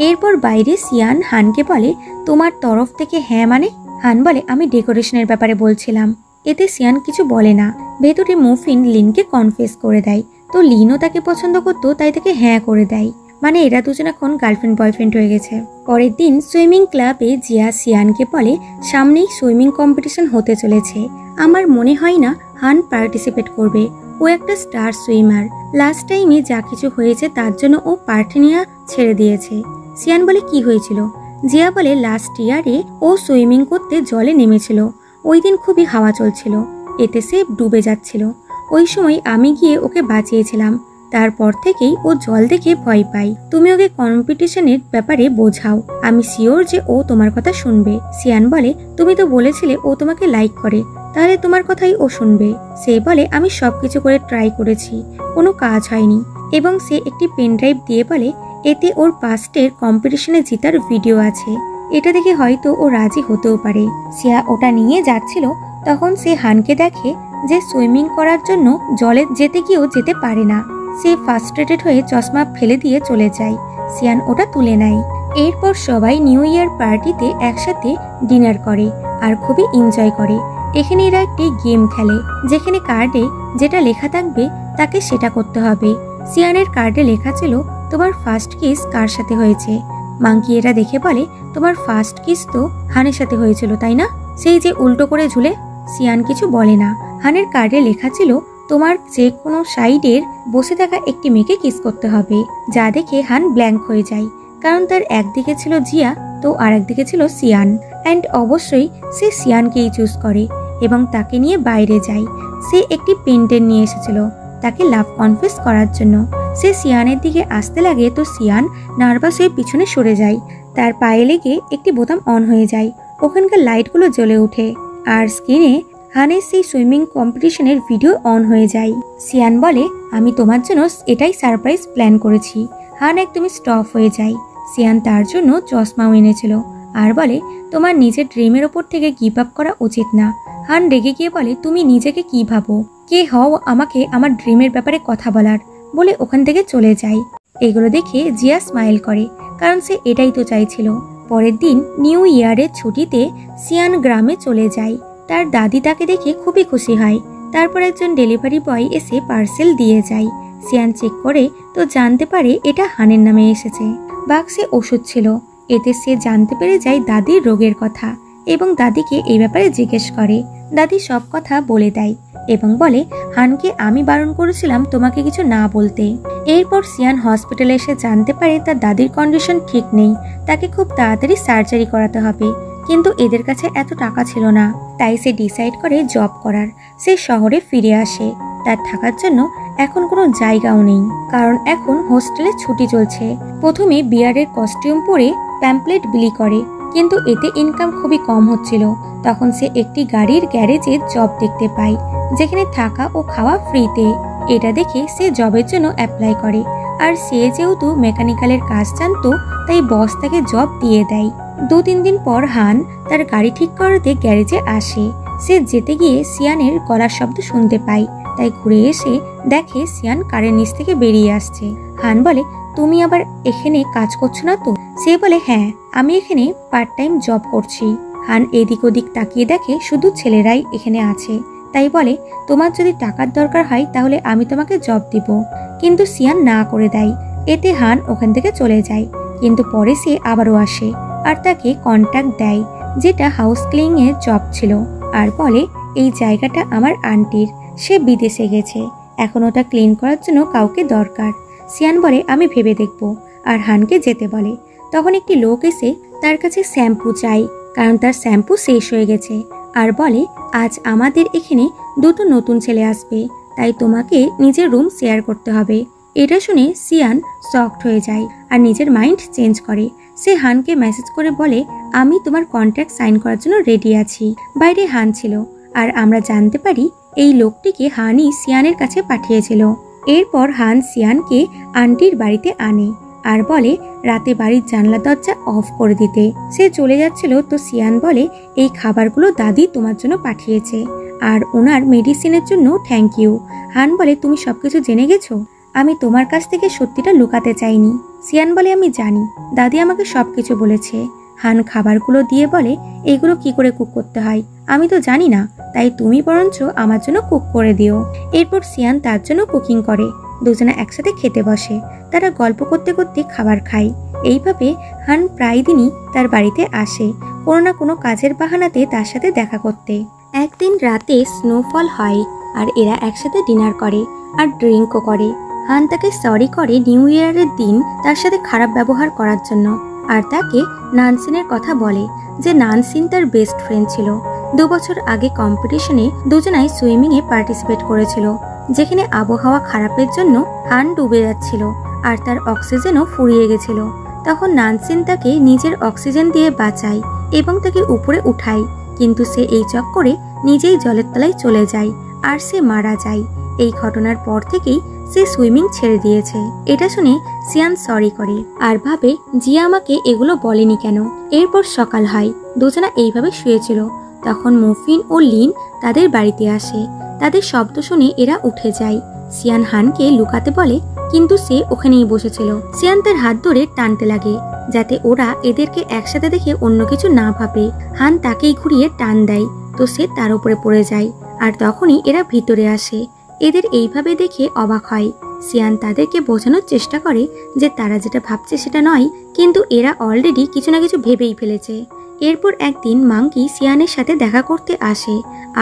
এরপর বাইরে সিয়ান হানকে বলে, তোমার তরফ থেকে হ্যাঁ মানে? হান বলে, আমি ডেকোরেশনের ব্যাপারে বলছিলাম। এতে সিয়ান কিছু বলে না। ভেতরে মুফিন লিনকে কনফেস করে দেয় তো লিনও তাকে পছন্দ করতো, তাই তাকে হ্যাঁ করে দেয়। মানে এরা দুজন এখন গার্লফ্রেন্ড বয়ফ্রেন্ড হয়ে গেছে। পরের দিন সুইমিং ক্লাবে জিয়া সিয়ানকে বলে সামনেই সুইমিং কম্পিটিশন হতে চলেছে, আমার মনে হয় না হান পার্টিসিপেট করবে, ও একটা স্টার সুইমার, লাস্ট টাইমে যা কিছু হয়েছে তার জন্য ও পার্টি নেওয়া ছেড়ে দিয়েছে। সিয়ান বলে কি হয়েছিল? জিয়া বলে লাস্ট ইয়ারে ও সুইমিং করতে জলে নেমেছিল, ওই দিন খুবই হাওয়া চলছিল, এতে সে ডুবে যাচ্ছিল, ওই সময় আমি গিয়ে ওকে বাঁচিয়েছিলাম, তারপর থেকেই ও জল দেখে ভয় পায়, তুমি ওকে কম্পিটিশনের ব্যাপারে বোঝাও, আমি শিওর যে ও তোমার কথা শুনবে। সিয়ান বলে তুমি তো বলেছিলে ও তোমাকে লাইক করে, তাহলে তোমার কথাই ও শুনবে। সে বলে আমি সবকিছু করে ট্রাই করেছি, কোনো কাজ হয়নি, এবং সে একটি পেন ড্রাইভ দিয়ে বলে এতে ওর পাস্টের কম্পিটিশনে জেতার ভিডিও আছে, এটা দেখে হয়তো ও রাজি হতেও পারে। সিয়া ওটা নিয়ে যাচ্ছিল, তখন সে হানকে দেখে যে সুইমিং করার জন্য জলে যেতে গিয়েও যেতে পারে না। সে ফার্স্ট্রেটেড হয়ে চশমা ফেলে দিয়ে চলে যায়। সিয়ান ওটা তুলে নেয়। এরপর সবাই নিউ ইয়ার পার্টিতে একসাথে ডিনার করে আর খুবই এনজয় করে। এখানে এরা একটি গেম খেলে, যেখানে কার্ডে যেটা লেখা থাকবে তাকে সেটা করতে হবে। সিয়ানের কার্ডে লেখা ছিল তোমার ফার্স্ট কিস কার সাথে হয়েছে। মাঙ্কি এটা দেখে বলে তোমার ফার্স্ট কিস তো হানের সাথে হয়েছিল তাই না, সেই যে উল্টো করে ঝুলে। সিয়ান কিছু বলে না। হানের কার্ডে লেখা ছিল তোমার যে কোনো সাইডের বসে থাকা একটি মেয়েকে কিস করতে হবে, যা দেখে হান ব্ল্যাঙ্ক হয়ে যায়, কারণ তার একদিকে ছিল জিয়া তো আর একদিকে ছিল সিয়ান। অ্যান্ড অবশ্যই সে সিয়ানকেই চুজ করে এবং তাকে নিয়ে বাইরে যায়। সে একটি পেন্টেন নিয়ে এসেছিল তাকে লাভ কনফেস করার জন্য। সে সিয়ানের দিকে আসতে লাগে তো সিয়ান নার্ভাস হয়ে পিছনে সরে যায়, তার পায়ে লেগে একটি বোতাম অন হয়ে যায়, ওখানকার লাইটগুলো জ্বলে ওঠে আর স্ক্রিনে হানের সেই সুইমিং কম্পিটিশনের ভিডিও অন হয়ে যায়। সিয়ান বলে আমি তোমার জন্য এটাই সারপ্রাইজ প্ল্যান করেছি। হান একদমই স্টপ হয়ে যায়। সিয়ান তার জন্য চশমাও এনেছিল আর বলে তোমার নিজের ড্রিমের ওপর থেকে গিভ আপ করা উচিত না। হান রেগে গিয়ে বলে তুমি নিজেকে কি ভাবো, কে হও আমাকে আমার ড্রিমের ব্যাপারে কথা বলার, বলে ওখান থেকে চলে যায়। এগুলো দেখে জিয়া স্মাইল করে, কারণ সে এটাই তো চাইছিল। পরের দিন নিউ ইয়ারের ছুটিতে সিয়ান গ্রামে চলে যায়। তার দাদি তাকে দেখে খুবই খুশি হয়। তারপর একজন ডেলিভারি বয় এসে পার্সেল দিয়ে যায়। সিয়ান চেক করে তো জানতে পারে এটা হানের নামে এসেছে। বাক্সে ওষুধ ছিল, এতে সে জানতে পেরে যায় দাদির রোগের কথা এবং দাদিকে এই ব্যাপারে জিজ্ঞেস করে। দাদি সব কথা বলে দেয় এবং বলে হানকে আমি বারণ করেছিলাম তোমাকে কিছু না বলতে। এরপর সিয়ান হসপিটালে এসে জানতে পারে তার দাদির কন্ডিশন ঠিক নেই, তাকে খুব তাড়াতাড়ি সার্জারি করাতে হবে, কিন্তু এদের কাছে এত টাকা ছিল না, তাই সে ডিসাইড করে জব করার। সে শহরে ফিরে আসে। তার থাকার জন্য এখন কোনো জায়গাও নেই, কারণ এখন হোস্টেলে ছুটি চলছে। প্রথমে বিয়ারের কস্টিউম পরে প্যাম্পলেট বিলি করে, কিন্তু এতে ইনকাম খুবই কম হচ্ছিল। তখন সে একটি গাড়ির গ্যারেজে জব দেখতে পায়, যেখানে থাকা ও খাওয়া ফ্রিতে। এটা দেখে সে জবের জন্য অ্যাপ্লাই করে, আর সে যেহেতু মেকানিক্যালের কাজ জানতো তাই বস তাকে জব দিয়ে দেয়। 2-3 দিন পর হান তার গাড়ি ঠিক করাতে গ্যারেজে আসে। সে যেতে গিয়ে সিয়ানের গলার শব্দ শুনতে পায়, তাই ঘুরে এসে দেখে সিয়ান কারের নিচ থেকে বেরিয়ে আসছে। হান বলে তুমি আবার এখানে কাজ করছো না তো? সে বলে হ্যাঁ, আমি এখানে পার্ট টাইম জব করছি। হান এদিক ওদিক তাকিয়ে দেখে শুধু ছেলেরাই এখানে আছে, তাই বলে তোমার যদি টাকার দরকার হয় তাহলে আমি তোমাকে জব দিব, কিন্তু সিয়ান না করে দেয়। এতে হান ওখান থেকে চলে যায়, কিন্তু পরে সে আবারও আসে আর তাকে কন্ট্যাক্ট দেয়, যেটা হাউস ক্লিনিং এর জব ছিল, আর বলে এই জায়গাটা আমার আন্টির, সে বিদেশে গেছে, এখন ওটা ক্লিন করার জন্য কাউকে দরকার। সিয়ান বলে আমি ভেবে দেখব, আর হানকে যেতে বলে। তখন একটি লোক এসে তার কাছে শ্যাম্পু চাই, কারণ তার শ্যাম্পু শেষ হয়ে গেছে, আর বলে আজ আমাদের এখানে 2টো নতুন ছেলে আসবে, তাই তোমাকে নিজের রুম শেয়ার করতে হবে। এটা শুনে সিয়ান শকড হয়ে যায় আর নিজের মাইন্ড চেঞ্জ করে। সে হানকে মেসেজ করে বলে আমি তোমার কন্ট্রাক্ট সাইন করার জন্য রেডি আছি। বাইরে হান ছিল, আর আমরা জানতে পারি এই লোকটিকে হানই সিয়ানের কাছে পাঠিয়েছিল। এরপর হান সিয়ানকে আন্টির বাড়িতে আনে আর বলে রাতে বাড়ির জানলা দরজা অফ করে দিতে। সে চলে যাচ্ছিল তো সিয়ান বলে এই খাবারগুলো দাদি তোমার জন্য পাঠিয়েছে, আর ওনার মেডিসিনের জন্য থ্যাংক ইউ। হান বলে তুমি সবকিছু জেনে গেছো, আমি তোমার কাছ থেকে সত্যিটা লুকাতে চাইনি। সিয়ান বলে আমি জানি, দাদি আমাকে সবকিছু বলেছে। হান খাবারগুলো দিয়ে বলে এগুলো কি করে কুক করতে হয় আমি তো জানি না, তাই তুমি বরঞ্চ আমার জন্য কুক করে দিও। এরপর সিয়ান তার জন্য কুকিং করে দুজনে একসাথে খেতে বসে। তারা গল্প করতে করতে খাবার খায়। এইভাবে হান প্রায় দিনই তার বাড়িতে আসে, কোনো না কোনো কাজের বাহানাতে তার সাথে দেখা করতে। একদিন রাতে স্নোফল হয় আর এরা একসাথে ডিনার করে আর ড্রিঙ্কও করে। হান তাকে সরি করে নিউ ইয়ারের দিন তার সাথে খারাপ ব্যবহার করার জন্য, আর তাকে নানসিনের কথা বলে যে নানসিন তার বেস্ট ফ্রেন্ড ছিল। 2 বছর আগে কম্পিটিশনে দুজনাই সুইমিংয়ে পার্টিসিপেট করেছিল, যেখানে আবহাওয়া খারাপের জন্য হান ডুবে যাচ্ছিল আর তার অক্সিজেনও ফুরিয়ে গেছিল। তখন নানসিন তাকে নিজের অক্সিজেন দিয়ে বাঁচায় এবং তাকে উপরে উঠায়, কিন্তু সে এই চক্করে নিজেই জলের তলায় চলে যায় আর সে মারা যায়। এই ঘটনার পর থেকেই সে সুইমিং ছেড়ে দিয়েছে। এটা শুনে সিয়ান সরি করে আর ভাবে জিয়া আমাকে এগুলো বলেনি কেন। এরপর সকাল হয়, দুজনা এইভাবে শুয়েছিল। তখন মুফিন ও লিন তাদের বাড়িতে আসে। তাদের শব্দ শুনে এরা উঠে যায়। সিয়ান হানকে লুকাতে বলে, কিন্তু সে ওখানেই বসেছিল। সিয়ান তার হাত ধরে টানতে লাগে যাতে ওরা এদেরকে একসাথে দেখে অন্য কিছু না ভাবে। হান তাকেই ঘুরিয়ে টান দেয়, তো সে তার উপরে পড়ে যায় আর তখনই এরা ভিতরে আসে। এদের এইভাবে দেখে অবাক হয়। সিয়ান তাদেরকে বোঝানোর চেষ্টা করে যে তারা যেটা ভাবছে সেটা নয়, কিন্তু এরা অলরেডি কিছু না কিছু ভেবেই ফেলেছে। এরপর একদিন মাঙ্কি সিয়ানের সাথে দেখা করতে আসে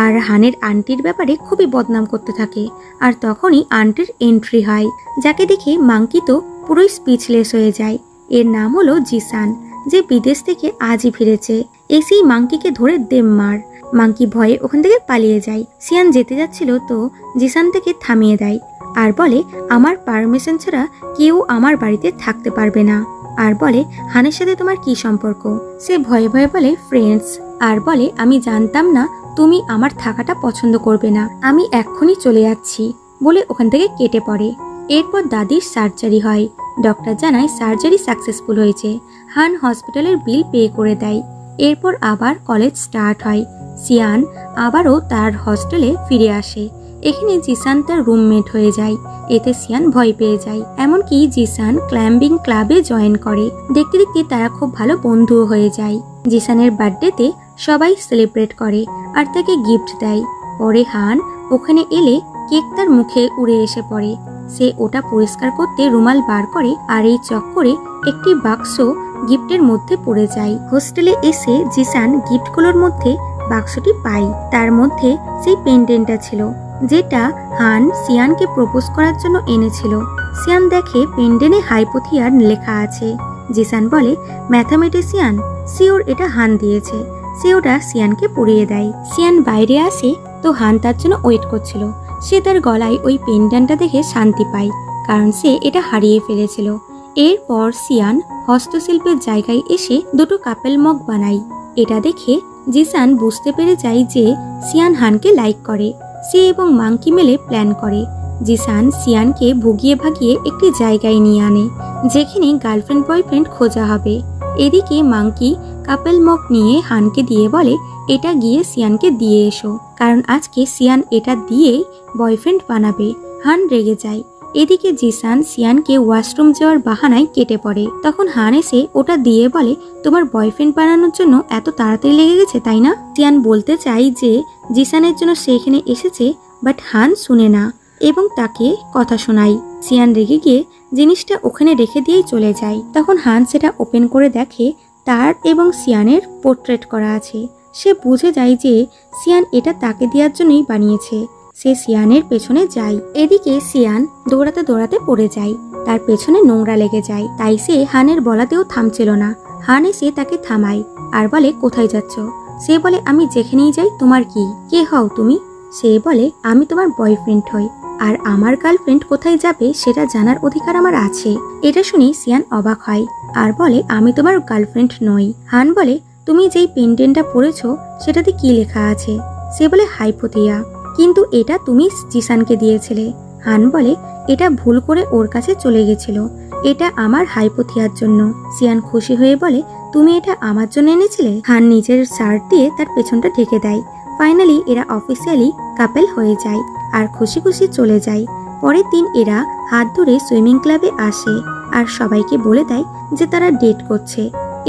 আর হানের আন্টির ব্যাপারে খুবই বদনাম করতে থাকে। আর তখনই আন্টির এন্ট্রি হয়, যাকে দেখে মাঙ্কি তো পুরোই স্পিচলেস হয়ে যায়। এর নাম হলো জিসান, যে বিদেশ থেকে আজই ফিরেছে। এসেই মাঙ্কিকে ধরে দেম মার। মাঙ্কি ভয়ে ওখান থেকে পালিয়ে যায়। সিয়ান যেতে যাচ্ছিল তো জিসান থেকে থামিয়ে দেয় আর বলে, আমার পারমিশন ছাড়া কেউ আমার বাড়িতে থাকতে পারবে না। আর বলে, হানের সাথে তোমার কি সম্পর্ক? সে ভয়ে ভয়ে বলে, ফ্রেন্ডস। আর বলে, আমি জানতাম না তুমি আমার থাকাটা পছন্দ করবে না, আমি এক্ষুনি চলে যাচ্ছি বলে ওখান থেকে কেটে পড়ে। এরপর দাদির সার্জারি হয়। ডক্টর জানায় সার্জারি সাকসেসফুল হয়েছে। হান হসপিটালের বিল পে করে দেয়। এরপর আবার কলেজ স্টার্ট হয়। সিয়ান আবারও তার হস্টেলে ফিরে আসে। এখানে জিসান তার রুমমেট হয়ে যায়। এতে সিয়ান ভয় পেয়ে যায়। এমনকি জিসান ক্লাইম্বিং ক্লাবে জয়েন করে। দেখতে দেখতে তারা খুব ভালো বন্ধুও হয়ে যায়। জিসানের বার্থডেতে সবাই সেলিব্রেট করে আর তাকে গিফট দেয়। পরে হান ওখানে এলে কেক তার মুখে উড়ে এসে পড়ে। সে ওটা পরিষ্কার করতে রুমাল বার করে আর এই চক্করে একটি বাক্স গিফটের মধ্যে পড়ে যায়। হোস্টেলে এসে জিসান গিফটগুলোর মধ্যে বাক্সটি পায়। তার মধ্যে সেই পেন্ডেন্টটা ছিল, যেটা হান সিয়ানকে প্রপোজ করার জন্য এনেছিল। সিয়ান দেখে পেন্ডেন্টে হাইপোথিয়ার লেখা আছে। জিসান বলে, ম্যাথামেটিশিয়ান, শিওর এটা হান দিয়েছে। সে ওটা সিয়ানকে পরিয়ে দেয়। সিয়ান বাইরে আসে তো হান তার জন্য ওয়েট করছিল। সে তার গলায় ওই পেন্ডেন্টটা দেখে শান্তি পায়, কারণ সে এটা হারিয়ে ফেলেছিল। এরপর সিয়ান হস্তশিল্পের জায়গায় এসে দুটো কাপেল মগ বানায়। এটা দেখে জিসান বুঝতে পেরে যায় যে সিয়ান হানকে লাইক করে। সে এবং মাঙ্কি মিলে প্ল্যান করে। জিসান সিয়ানকে ভুগিয়ে ভাগিয়ে একটি জায়গায় নিয়ে আনে, যেখানে গার্লফ্রেন্ড বয়ফ্রেন্ড খোঁজা হবে। এদিকে মাঙ্কি কাপেল মগ নিয়ে হানকে দিয়ে বলে, এটা গিয়ে সিয়ানকে দিয়ে এসো, কারণ আজকে সিয়ান এটা দিয়েই বয়ফ্রেন্ড বানাবে। হান রেগে যায়। এদিকে জিসান সিয়ানকে ওয়াশরুম যাওয়ার বাহানায় কেটে পড়ে। তখন হান এসে ওটা দিয়ে বলে, তোমার বয়ফ্রেন্ড বানানোর জন্য এত তাড়াতাড়ি লেগে গেছে তাই না? সিয়ান বলতে চাই যে জিসানের জন্য সে এখানে এসেছে, বাট হান শুনে না এবং তাকে কথা শোনায়। সিয়ান রেগে গিয়ে জিনিসটা ওখানে রেখে দিয়েই চলে যায়। তখন হান সেটা ওপেন করে দেখে তার এবং সিয়ানের পোর্ট্রেট করা আছে। সে বুঝে যায় যে সিয়ান এটা তাকে দেওয়ার জন্যই বানিয়েছে। সে সিয়ানের পেছনে যায়। এদিকে সিয়ান দৌড়াতে দৌড়াতে পড়ে যায়। তার পেছনে নোংরা লেগে যায়, তাই সে হানের বলাতেও থামছিল না। হান এসে তাকে থামায় আর বলে, কোথায় যাচ্ছ? সে বলে, আমি যেখানেই যাই তোমার কি? কে হও তুমি? সে বলে, আমি তোমার বয়ফ্রেন্ড হই, আর আমার গার্লফ্রেন্ড কোথায় যাবে সেটা জানার অধিকার আমার আছে। এটা শুনে সিয়ান অবাক হয় আর বলে, আমি তোমার গার্লফ্রেন্ড নই। হান বলে, তুমি যেই পেন্ডেন্টটা পরেছো সেটাতে কি লেখা আছে? সে বলে, হাইপোথিয়া, কিন্তু এটা তুমি জিসানকে দিয়েছিলে। হান বলে, এটা ভুল করে ওর কাছে চলে গেছিল, এটা আমার হাইপোথিয়ার জন্য। সিয়ান খুশি হয়ে বলে, তুমি এটা আমার জন্য এনেছিলে? হান নিজের শার্ট দিয়ে তার পেছনটা ঢেকে দেয়। ফাইনালি এরা অফিসিয়ালি কাপেল হয়ে যায় আর খুশি খুশি চলে যায়। পরের দিন এরা হাত ধরে সুইমিং ক্লাবে আসে আর সবাইকে বলে দেয় যে তারা ডেট করছে।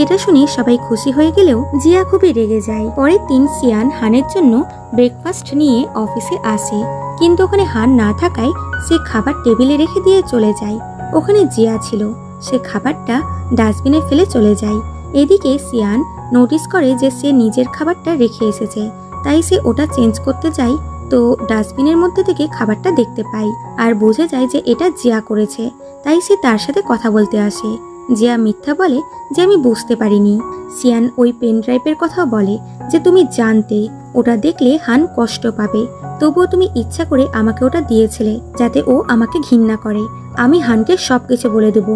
এটা শুনে সবাই খুশি হয়ে গেলেও জিয়া খুবই রেগে যায়। পরের দিন সিয়ান হানের জন্য ব্রেকফাস্ট নিয়ে অফিসে আসে, কিন্তু ওখানে হান না থাকায় সে খাবার টেবিলে রেখে দিয়ে চলে যায়। ওখানে জিয়া ছিল, সে খাবারটা ডাস্টবিনে ফেলে চলে যায়। এদিকে সিয়ান নোটিস করে যে সে নিজের খাবারটা রেখে এসেছে, তাই সে ওটা চেঞ্জ করতে যায়। তো ডাস্টবিনের মধ্যে থেকে খাবারটা দেখতে পায় আর বুঝে যায় যে এটা জিয়া করেছে, তাই সে তার সাথে কথা বলতে আসে। জিয়া মিথ্যা বলে যে আমি বুঝতে পারিনি। সিয়ান ওই পেন ড্রাইভের কথাও বলে যে তুমি জানতে ওটা দেখলে হান কষ্ট পাবে, তবুও তুমি ইচ্ছা করে আমাকে ওটা দিয়েছিলে যাতে ও আমাকে ঘৃণা করে। আমি হানকে সবকিছু বলে দেব।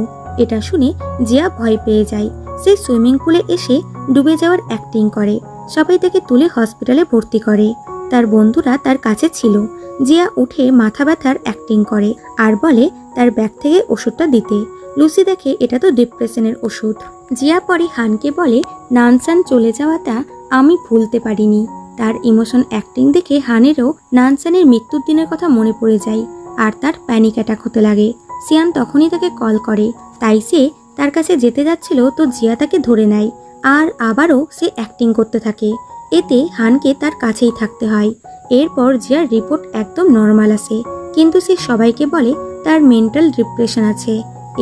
এটা শুনে জিয়া ভয় পেয়ে যায়। সে সুইমিং পুলে এসে ডুবে যাওয়ার অ্যাক্টিং করে। সবাই তাকে তুলে হসপিটালে ভর্তি করে। তার বন্ধুরা তার কাছে ছিল। জিয়া উঠে মাথা ব্যথার অ্যাক্টিং করে আর বলে তার ব্যাগ থেকে ওষুধটা দিতে। লুসি দেখে এটা তো ডিপ্রেশনের ওষুধ। জিয়া পরে হানকে বলে নানসান চলে যাওয়াটা আমি ভুলতে পারিনি। তার ইমোশন অ্যাক্টিং দেখে হানেরও নানসানের মৃত্যুর দিনের কথা মনে পড়ে যায় আর তার প্যানিক অ্যাটাক হতে লাগে। সিয়ান তখনই তাকে কল করে, তাই সে তার কাছে যেতে যাচ্ছিল তো জিয়া তাকে ধরে নেয় আর আবারও সে অ্যাক্টিং করতে থাকে। এতে হানকে তার কাছেই থাকতে হয়। এরপর জিয়ার রিপোর্ট একদম নর্মাল আসে, কিন্তু সে সবাইকে বলে তার মেন্টাল ডিপ্রেশন আছে।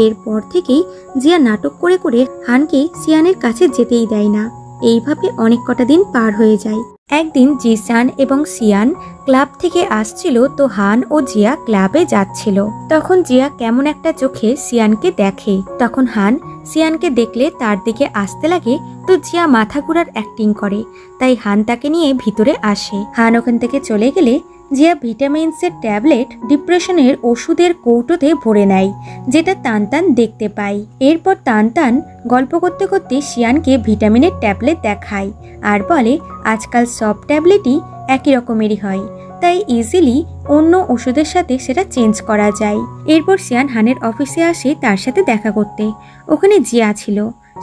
এরপর থেকেই জিয়া নাটক করে করে হানকে সিয়ানের কাছে যেতেই দেয় না। এইভাবে অনেক কটা দিন পার হয়ে যায়। একদিন জিসান এবং সিয়ান ক্লাব থেকে আসছিল, তো হান ও জিয়া ক্লাবে যাচ্ছিল। তখন জিয়া কেমন একটা চোখে সিয়ানকে দেখে। তখন হান সিয়ানকে দেখলে তার দিকে আসতে লাগে, তো জিয়া মাথা ঘুরার অ্যাক্টিং করে। তাই হান তাকে নিয়ে ভিতরে আসে। হান ওখান থেকে চলে গেলে জিয়া ভিটামিনসের ট্যাবলেট ডিপ্রেশনের ওষুধের কৌটোতে ভরে নেয়, যেটা তানতান দেখতে পায়। এরপর তানতান গল্প করতে করতে সিয়ানকে ভিটামিনের ট্যাবলেট দেখায় আর বলে আজকাল সব ট্যাবলেটই একই রকমেরই হয়, তাই ইজিলি অন্য ওষুধের সাথে সেটা চেঞ্জ করা যায়। এরপর সিয়ান হানের অফিসে আসে তার সাথে দেখা করতে। ওখানে জিয়া ছিল।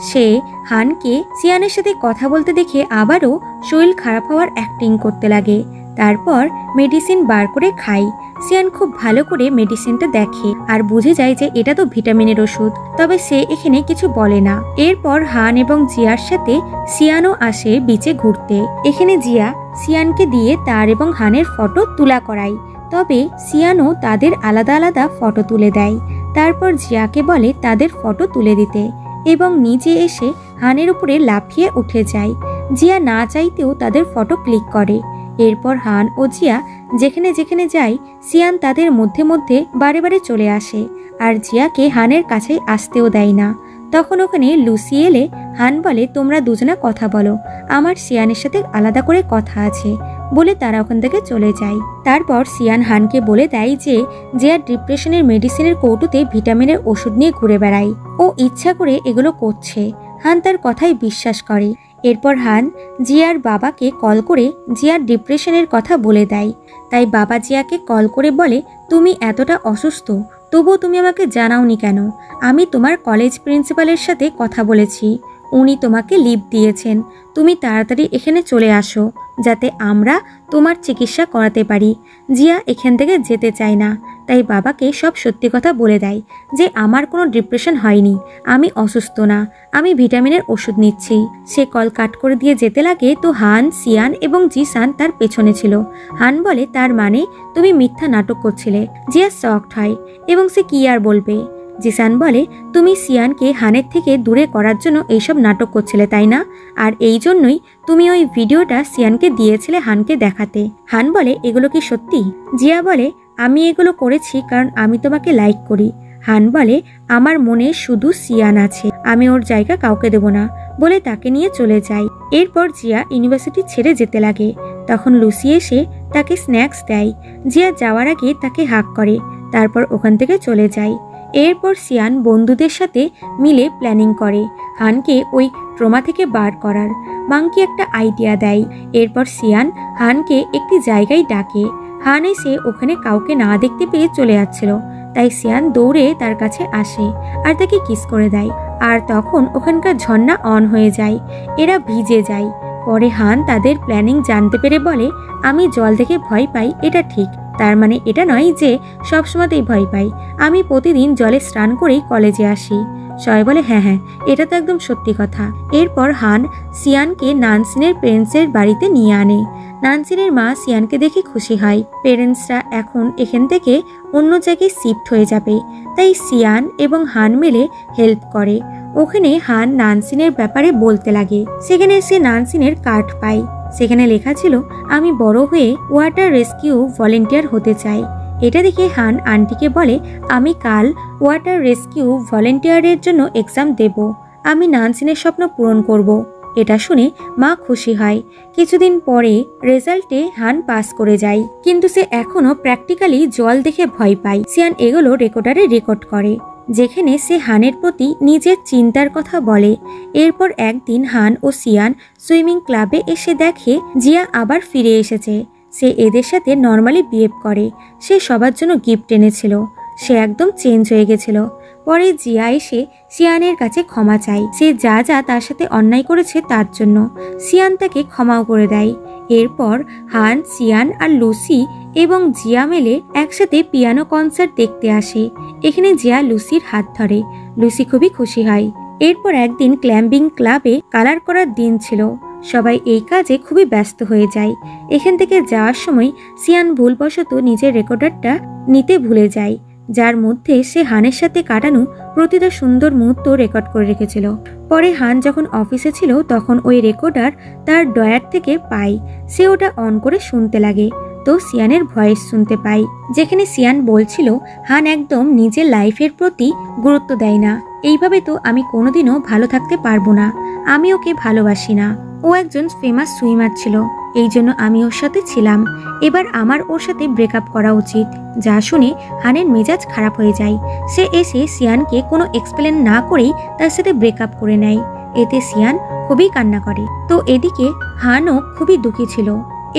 সে হানকে সিয়ানের সাথে কথা বলতে দেখে আবারও শরীর খারাপ হওয়ার অ্যাক্টিং করতে লাগে। তারপর মেডিসিন বার করে খায়। সিয়ান খুব ভালো করে মেডিসিনটা দেখে আর বুঝে যায় যে এটা তো ভিটামিনের ওষুধ, তবে সে এখানে কিছু বলে না। এরপর হান এবং জিয়ার সাথে সিয়ানও আসে বিচে ঘুরতে। এখানে জিয়া সিয়ানকে দিয়ে তার এবং হানের ফটো তোলা করায়, তবে সিয়ানও তাদের আলাদা আলাদা ফটো তুলে দেয়। তারপর জিয়াকে বলে তাদের ফটো তুলে দিতে এবং নিজে এসে হানের উপরে লাফিয়ে উঠে যায়। জিয়া না চাইতেও তাদের ফটো ক্লিক করে। এরপর হান ও জিয়া যেখানে যেখানে যায় সিয়ান তাদের মধ্যে মধ্যে বারে বারে চলে আসে আর জিয়াকে হানের কাছে আসতেও দেয় না। তখন ওখানে লুসি এলে হান বলে তোমরা দুজনা কথা বলো, আমার সিয়ানের সাথে আলাদা করে কথা আছে বলে তারা ওখান থেকে চলে যায়। তারপর সিয়ান হানকে বলে দেয় যে জিয়ার ডিপ্রেশনের মেডিসিনের কৌটোতে ভিটামিনের ওষুধ নিয়ে ঘুরে বেড়ায়, ও ইচ্ছা করে এগুলো করছে। হান তার কথাই বিশ্বাস করে। এরপর হান জিয়ার বাবাকে কল করে জিয়ার ডিপ্রেশনের কথা বলে দেয়। তাই বাবা জিয়াকে কল করে বলে তুমি এতটা অসুস্থ, তবুও তুমি আমাকে জানাওনি কেন? আমি তোমার কলেজ প্রিন্সিপালের সাথে কথা বলেছি, উনি তোমাকে লিভ দিয়েছেন। তুমি তাড়াতাড়ি এখানে চলে আসো যাতে আমরা তোমার চিকিৎসা করাতে পারি। জিয়া এখান থেকে যেতে চায় না, তাই বাবাকে সব সত্যি কথা বলে দেয় যে আমার কোনো ডিপ্রেশন হয়নি, আমি অসুস্থ না, আমি ভিটামিনের ওষুধ নিচ্ছি। সে কল কাট করে দিয়ে যেতে লাগে, তো হান, সিয়ান এবং জিসান তার পেছনে ছিল। হান বলে তার মানে তুমি মিথ্যা নাটক করছিলে। জিয়া শকড হয় এবং সে কি আর বলবে। জিসান বলে তুমি সিয়ানকে হানের থেকে দূরে করার জন্য এইসব নাটক করছিলে, তাই না? আর এই জন্যই তুমি ওই ভিডিওটা সিয়ানকে দিয়েছিলে হানকে দেখাতে। হান বলে এগুলো কি সত্যি? জিয়া বলে আমি এগুলো করেছি কারণ আমি তোমাকে লাইক করি। হান বলে আমার মনে শুধু সিয়ান আছে, আমি ওর জায়গা কাউকে দেব না বলে তাকে নিয়ে চলে যায়। এরপর জিয়া ইউনিভার্সিটি ছেড়ে যেতে লাগে। তখন লুসি এসে তাকে স্ন্যাক্স দেয়। জিয়া যাওয়ার আগে তাকে হাক করে, তারপর ওখান থেকে চলে যায়। এরপর সিয়ান বন্ধুদের সাথে মিলে প্ল্যানিং করে হানকে ওই ট্রমা থেকে বার করার। মাংকি একটা আইডিয়া দেয়। এরপর সিয়ান হানকে একটি জায়গায় ডাকে। হান এসে ওখানে কাউকে না দেখতে পেয়ে চলে যাচ্ছিল, তাই সিয়ান দৌড়ে তার কাছে আসে আর তাকে কিস করে দেয়। আর তখন ওখানকার ঝর্ণা অন হয়ে যায়, এরা ভিজে যায়। পরে হান তাদের প্ল্যানিং জানতে পেরে বলে আমি জল দেখে ভয় পাই এটা ঠিক, তার মানে এটা নয় যে সবসময়তেই ভয় পাই, আমি প্রতিদিন জলে স্নান করেই কলেজে আসি। সবাই বলে হ্যাঁ হ্যাঁ, এটা তো একদম সত্যি কথা। এরপর হান সিয়ানকে নানসিনের পেরেন্টসের বাড়িতে নিয়ে আনে। নানসিনের মা সিয়ানকে দেখে খুশি হয়। পেরেন্টসরা এখন এখান থেকে অন্য জায়গায় শিফট হয়ে যাবে, তাই সিয়ান এবং হান মিলে হেল্প করে। ওখানে হান নানসিনের ব্যাপারে বলতে লাগে। সেখানে সে নানসিনের কার্ড পায়। সেখানে লেখা ছিল, আমি বড় হয়ে ওয়াটার রেস্কিউ ভলেন্টিয়ার হতে চাই। এটা দেখে হান আন্টিকে বলে, আমি কাল ওয়াটার রেস্কিউ ভলেন্টিয়ারের জন্য এক্সাম দেব। আমি নানসিনের স্বপ্ন পূরণ করব। এটা শুনে মা খুশি হয়। কিছুদিন পরে রেজাল্টে হান পাস করে যায়, কিন্তু সে এখনো প্র্যাকটিক্যালি জল দেখে ভয় পায়। সিয়ান এগুলো রেকর্ডারে রেকর্ড করে, যেখানে সে হানের প্রতি নিজের চিন্তার কথা বলে। এরপর একদিন হান ও সিয়ান সুইমিং ক্লাবে এসে দেখে জিয়া আবার ফিরে এসেছে। সে এদের সাথে নর্মালি বিহেভ করে। সে সবার জন্য গিফট এনেছিল। সে একদম চেঞ্জ হয়ে গেছিল। পরে জিয়া এসে সিয়ানের কাছে ক্ষমা চায়। সে যা যা তার সাথে অন্যায় করেছে তার জন্য। সিয়ান তাকে ক্ষমাও করে দেয়। এরপর হান, সিয়ান আর লুসি এবং জিয়া মিলে একসাথে পিয়ানো কনসার্ট দেখতে আসে। এখানে জিয়া লুসির হাত ধরে। লুসি খুবই খুশি হয়। এরপর একদিন ক্ল্যাম্বিং ক্লাবে কালার করার দিন ছিল। সবাই এই কাজে খুবই ব্যস্ত হয়ে যায়। এখান থেকে যাওয়ার সময় সিয়ান ভুলবশত নিজের রেকর্ডারটা নিতে ভুলে যায়, যার মধ্যে সে হানের সাথে কাটানো প্রতিটা সুন্দর মুহূর্ত রেকর্ড করে রেখেছিল। পরে হান যখন অফিসে ছিল তখন ওই রেকর্ডার তার ড্রয়ার থেকে পায়। সে ওটা অন করে শুনতে লাগে, তো সিয়ানের ভয়েস শুনতে পায়, যেখানে সিয়ান বলছিল, হান একদম নিজের লাইফের প্রতি গুরুত্ব দেয় না। এইভাবে তো আমি কোনোদিনও ভালো থাকতে পারবো না। আমি ওকে ভালোবাসি না। ও একজন ফেমাস সুইমার ছিল, এই জন্য আমি ওর সাথে ছিলাম। এবার আমার ওর সাথে ব্রেকআপ করা উচিত। যা শুনে হানের মেজাজ খারাপ হয়ে যায়। সে এসে সিয়ানকে কোনো এক্সপ্লেন না করেই তার সাথে ব্রেকআপ করে নেয়। এতে সিয়ান খুবই কান্না করে। তো এদিকে হানও খুবই দুঃখী ছিল।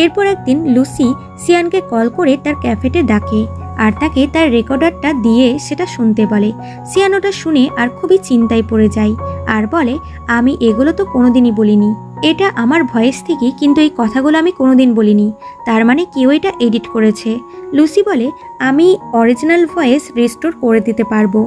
এরপর একদিন লুসি সিয়ানকে কল করে তার ক্যাফেতে ডাকে আর তাকে তার রেকর্ডারটা দিয়ে সেটা শুনতে বলে। সিয়ান ওটা শুনে আর খুবই চিন্তায় পড়ে যায় আর বলে, আমি এগুলো তো কোনোদিনই বলিনি। এটা আমার ভয়েস থেকে, কিন্তু এই কথাগুলো আমি কোনোদিন বলিনি। তার মানে কেউ এটা এডিট করেছে। লুসি বলে, আমি অরিজিনাল ভয়েস রেস্টোর করে দিতে পারবো।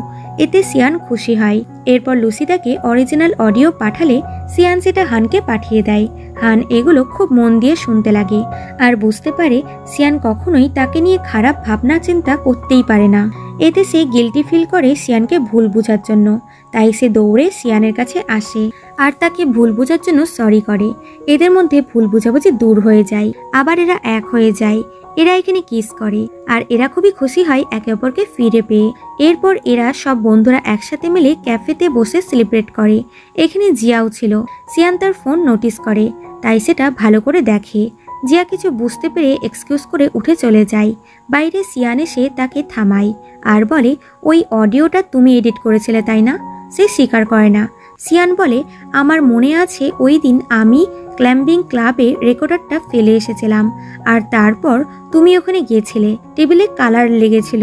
এতে সিয়ান খুশি হয়। এরপর লুসি তাকে অরিজিনাল অডিও পাঠালে সিয়ান সেটা হানকে পাঠিয়ে দেয়। হান এগুলো খুব মন দিয়ে শুনতে লাগে আর বুঝতে পারে সিয়ান কখনোই তাকে নিয়ে খারাপ ভাবনা চিন্তা করতেই পারে না। এতে সে গিল্টি ফিল করে সিয়ানকে ভুল বোঝার জন্য। তাই সে দৌড়ে সিয়ানের কাছে আসে আর তাকে ভুল বোঝার জন্য সরি করে। এদের মধ্যে ভুল বোঝাবুঝি দূর হয়ে যায়। আবার এরা এক হয়ে যায়। এরা এখানে কিস করে আর এরা খুবই খুশি হয় একে অপরকে ফিরে পেয়ে। এরপর এরা সব বন্ধুরা একসাথে মিলে ক্যাফেতে বসে সেলিব্রেট করে। এখানে জিয়াও ছিল। সিয়ান তার ফোন নোটিস করে, তাই সেটা ভালো করে দেখে। জিয়া কিছু বুঝতে পেরে এক্সকিউজ করে উঠে চলে যায়। বাইরে সিয়ান এসে তাকে থামায় আর বলে, ওই অডিওটা তুমি এডিট করেছিলে তাই না? সে স্বীকার করে না। সিয়ান বলে, আমার মনে আছে ওই দিন আমি ক্ল্যাম্বিং ক্লাবে রেকর্ডারটা ফেলে এসেছিলাম আর তারপর তুমি ওখানে গিয়েছিলে। টেবিলে কালার লেগেছিল,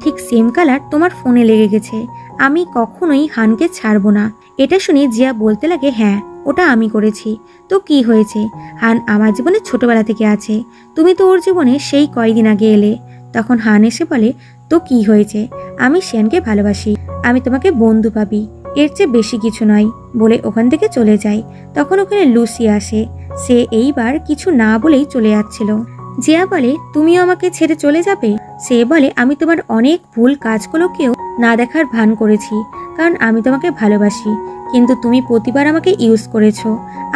ঠিক সেম কালার তোমার ফোনে লেগে গেছে। আমি কখনোই হানকে ছাড়বো না। এটা শুনে জিয়া বলতে লাগে, হ্যাঁ ওটা আমি করেছি। তো কি হয়েছে? হান আমার জীবনে ছোটবেলা থেকে আছে। তুমি তো ওর জীবনে সেই কয়দিন আগে এলে। তখন হান এসে বলে, তো কি হয়েছে? আমি সিয়ানকে ভালোবাসি। আমি তোমাকে বন্ধু ভাবি, এর চেয়ে বেশি কিছু নয় বলে ওখান থেকে চলে যায়। তখন ওখানে লুসি আসে। সে এইবার কিছু না বলেই চলে যাচ্ছিল। জিয়া বলে, তুমিও আমাকে ছেড়ে চলে যাবে? সে বলে, আমি তোমার অনেক ভুল কাজগুলোকেও না দেখার ভান করেছি, কারণ আমি তোমাকে ভালোবাসি। কিন্তু তুমি প্রতিবার আমাকে ইউজ করেছো।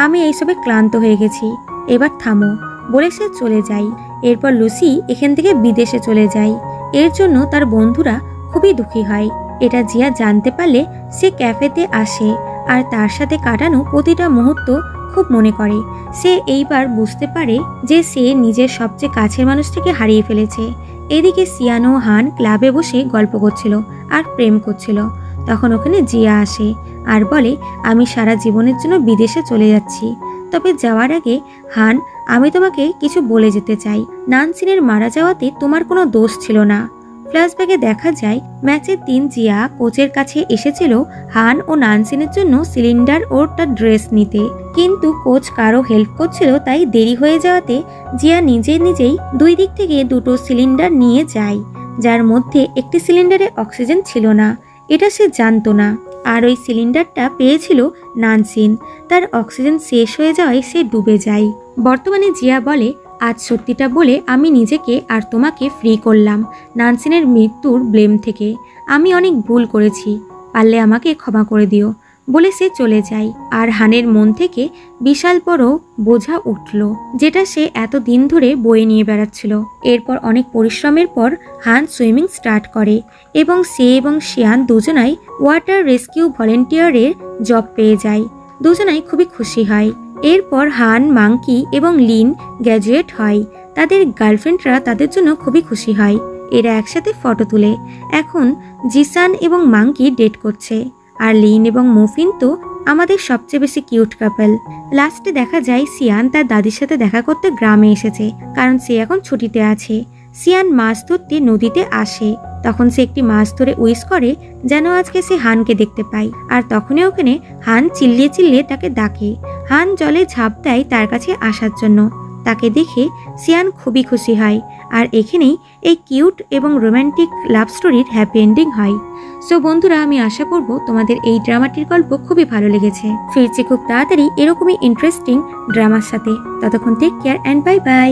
আমি এইসবে ক্লান্ত হয়ে গেছি। এবার থামো বলে সে চলে যায়। এরপর লুসি এখান থেকে বিদেশে চলে যায়। এর জন্য তার বন্ধুরা খুবই দুঃখী হয়। এটা জিয়া জানতে পারলে সে ক্যাফেতে আসে আর তার সাথে কাটানো প্রতিটা মুহূর্ত খুব মনে করে। সে এইবার বুঝতে পারে যে সে নিজের সবচেয়ে কাছের মানুষটিকে হারিয়ে ফেলেছে। এদিকে সিয়ান ও হান ক্লাবে বসে গল্প করছিল আর প্রেম করছিল। তখন ওখানে জিয়া আসে আর বলে, আমি সারা জীবনের জন্য বিদেশে চলে যাচ্ছি। তবে যাওয়ার আগে হান, আমি তোমাকে কিছু বলে যেতে চাই। নানসিনের মারা যাওয়াতে তোমার কোনো দোষ ছিল না। ফ্ল্যাশব্যাকে দেখা যায় ম্যাচের দিন জিয়া কোচের কাছে এসেছিল হান ও নানসিনের জন্য সিলিন্ডার ও তার ড্রেস নিতে, কিন্তু কোচ কারো হেল্প করছিল, তাই দেরি হয়ে যাওয়াতে জিয়া নিজেই দুই দিক থেকে দুটো সিলিন্ডার নিয়ে যায়, যার মধ্যে একটি সিলিন্ডারে অক্সিজেন ছিল না। এটা সে জানতো না। আর ওই সিলিন্ডারটা পেয়েছিল নানসিন। তার অক্সিজেন শেষ হয়ে যাওয়ায় সে ডুবে যায়। বর্তমানে জিয়া বলে, আজ সত্যিটা বলে আমি নিজেকে আর তোমাকে ফ্রি করলাম নানসিনের মৃত্যুর ব্লেম থেকে। আমি অনেক ভুল করেছি, পারলে আমাকে ক্ষমা করে দিও বলে সে চলে যায়। আর হানের মন থেকে বিশাল বড় বোঝা উঠল, যেটা সে এত দিন ধরে বয়ে নিয়ে বেড়াচ্ছিল। এরপর অনেক পরিশ্রমের পর হান সুইমিং স্টার্ট করে এবং সে এবং শিয়ান দুজনাই ওয়াটার রেস্কিউ ভলেন্টিয়ারের জব পেয়ে যায়। দুজনাই খুবই খুশি হয়। এরপর হান, মাংকি এবং লিন গ্র্যাজুয়েট হয়। তাদের গার্লফ্রেন্ডরা তাদের জন্য খুবই খুশি হয়। এরা একসাথে ফটো তুলে। এখন জিসান এবং মাংকি ডেট করছে, আর লিন এবং মুফিন তো আমাদের সবচেয়ে বেশি কিউট কাপল। লাস্টে দেখা যায় সিয়ান তার দাদির সাথে দেখা করতে গ্রামে এসেছে, কারণ সে এখন ছুটিতে আছে। সিয়ান মাছ ধরতে নদীতে আসে। তখন সে একটি মাছ ধরে উইশ করে যেন আজকে সে হানকে দেখতে পায়। আর তখনই ওখানে হান চিল্লিয়ে চিল্লিয়ে তাকে ডাকে। হান জলে ঝাঁপ দেয় তার কাছে আসার জন্য। তাকে দেখে সিয়ান খুবই খুশি হয়। আর এখানেই এই কিউট এবং রোম্যান্টিক লাভ স্টোরির হ্যাপি এন্ডিং হয়। সো বন্ধুরা, আমি আশা করব তোমাদের এই ড্রামাটির গল্প খুবই ভালো লেগেছে। ফিরছি খুব তাড়াতাড়ি এরকমই ইন্টারেস্টিং ড্রামার সাথে। ততক্ষণ take care and bye by.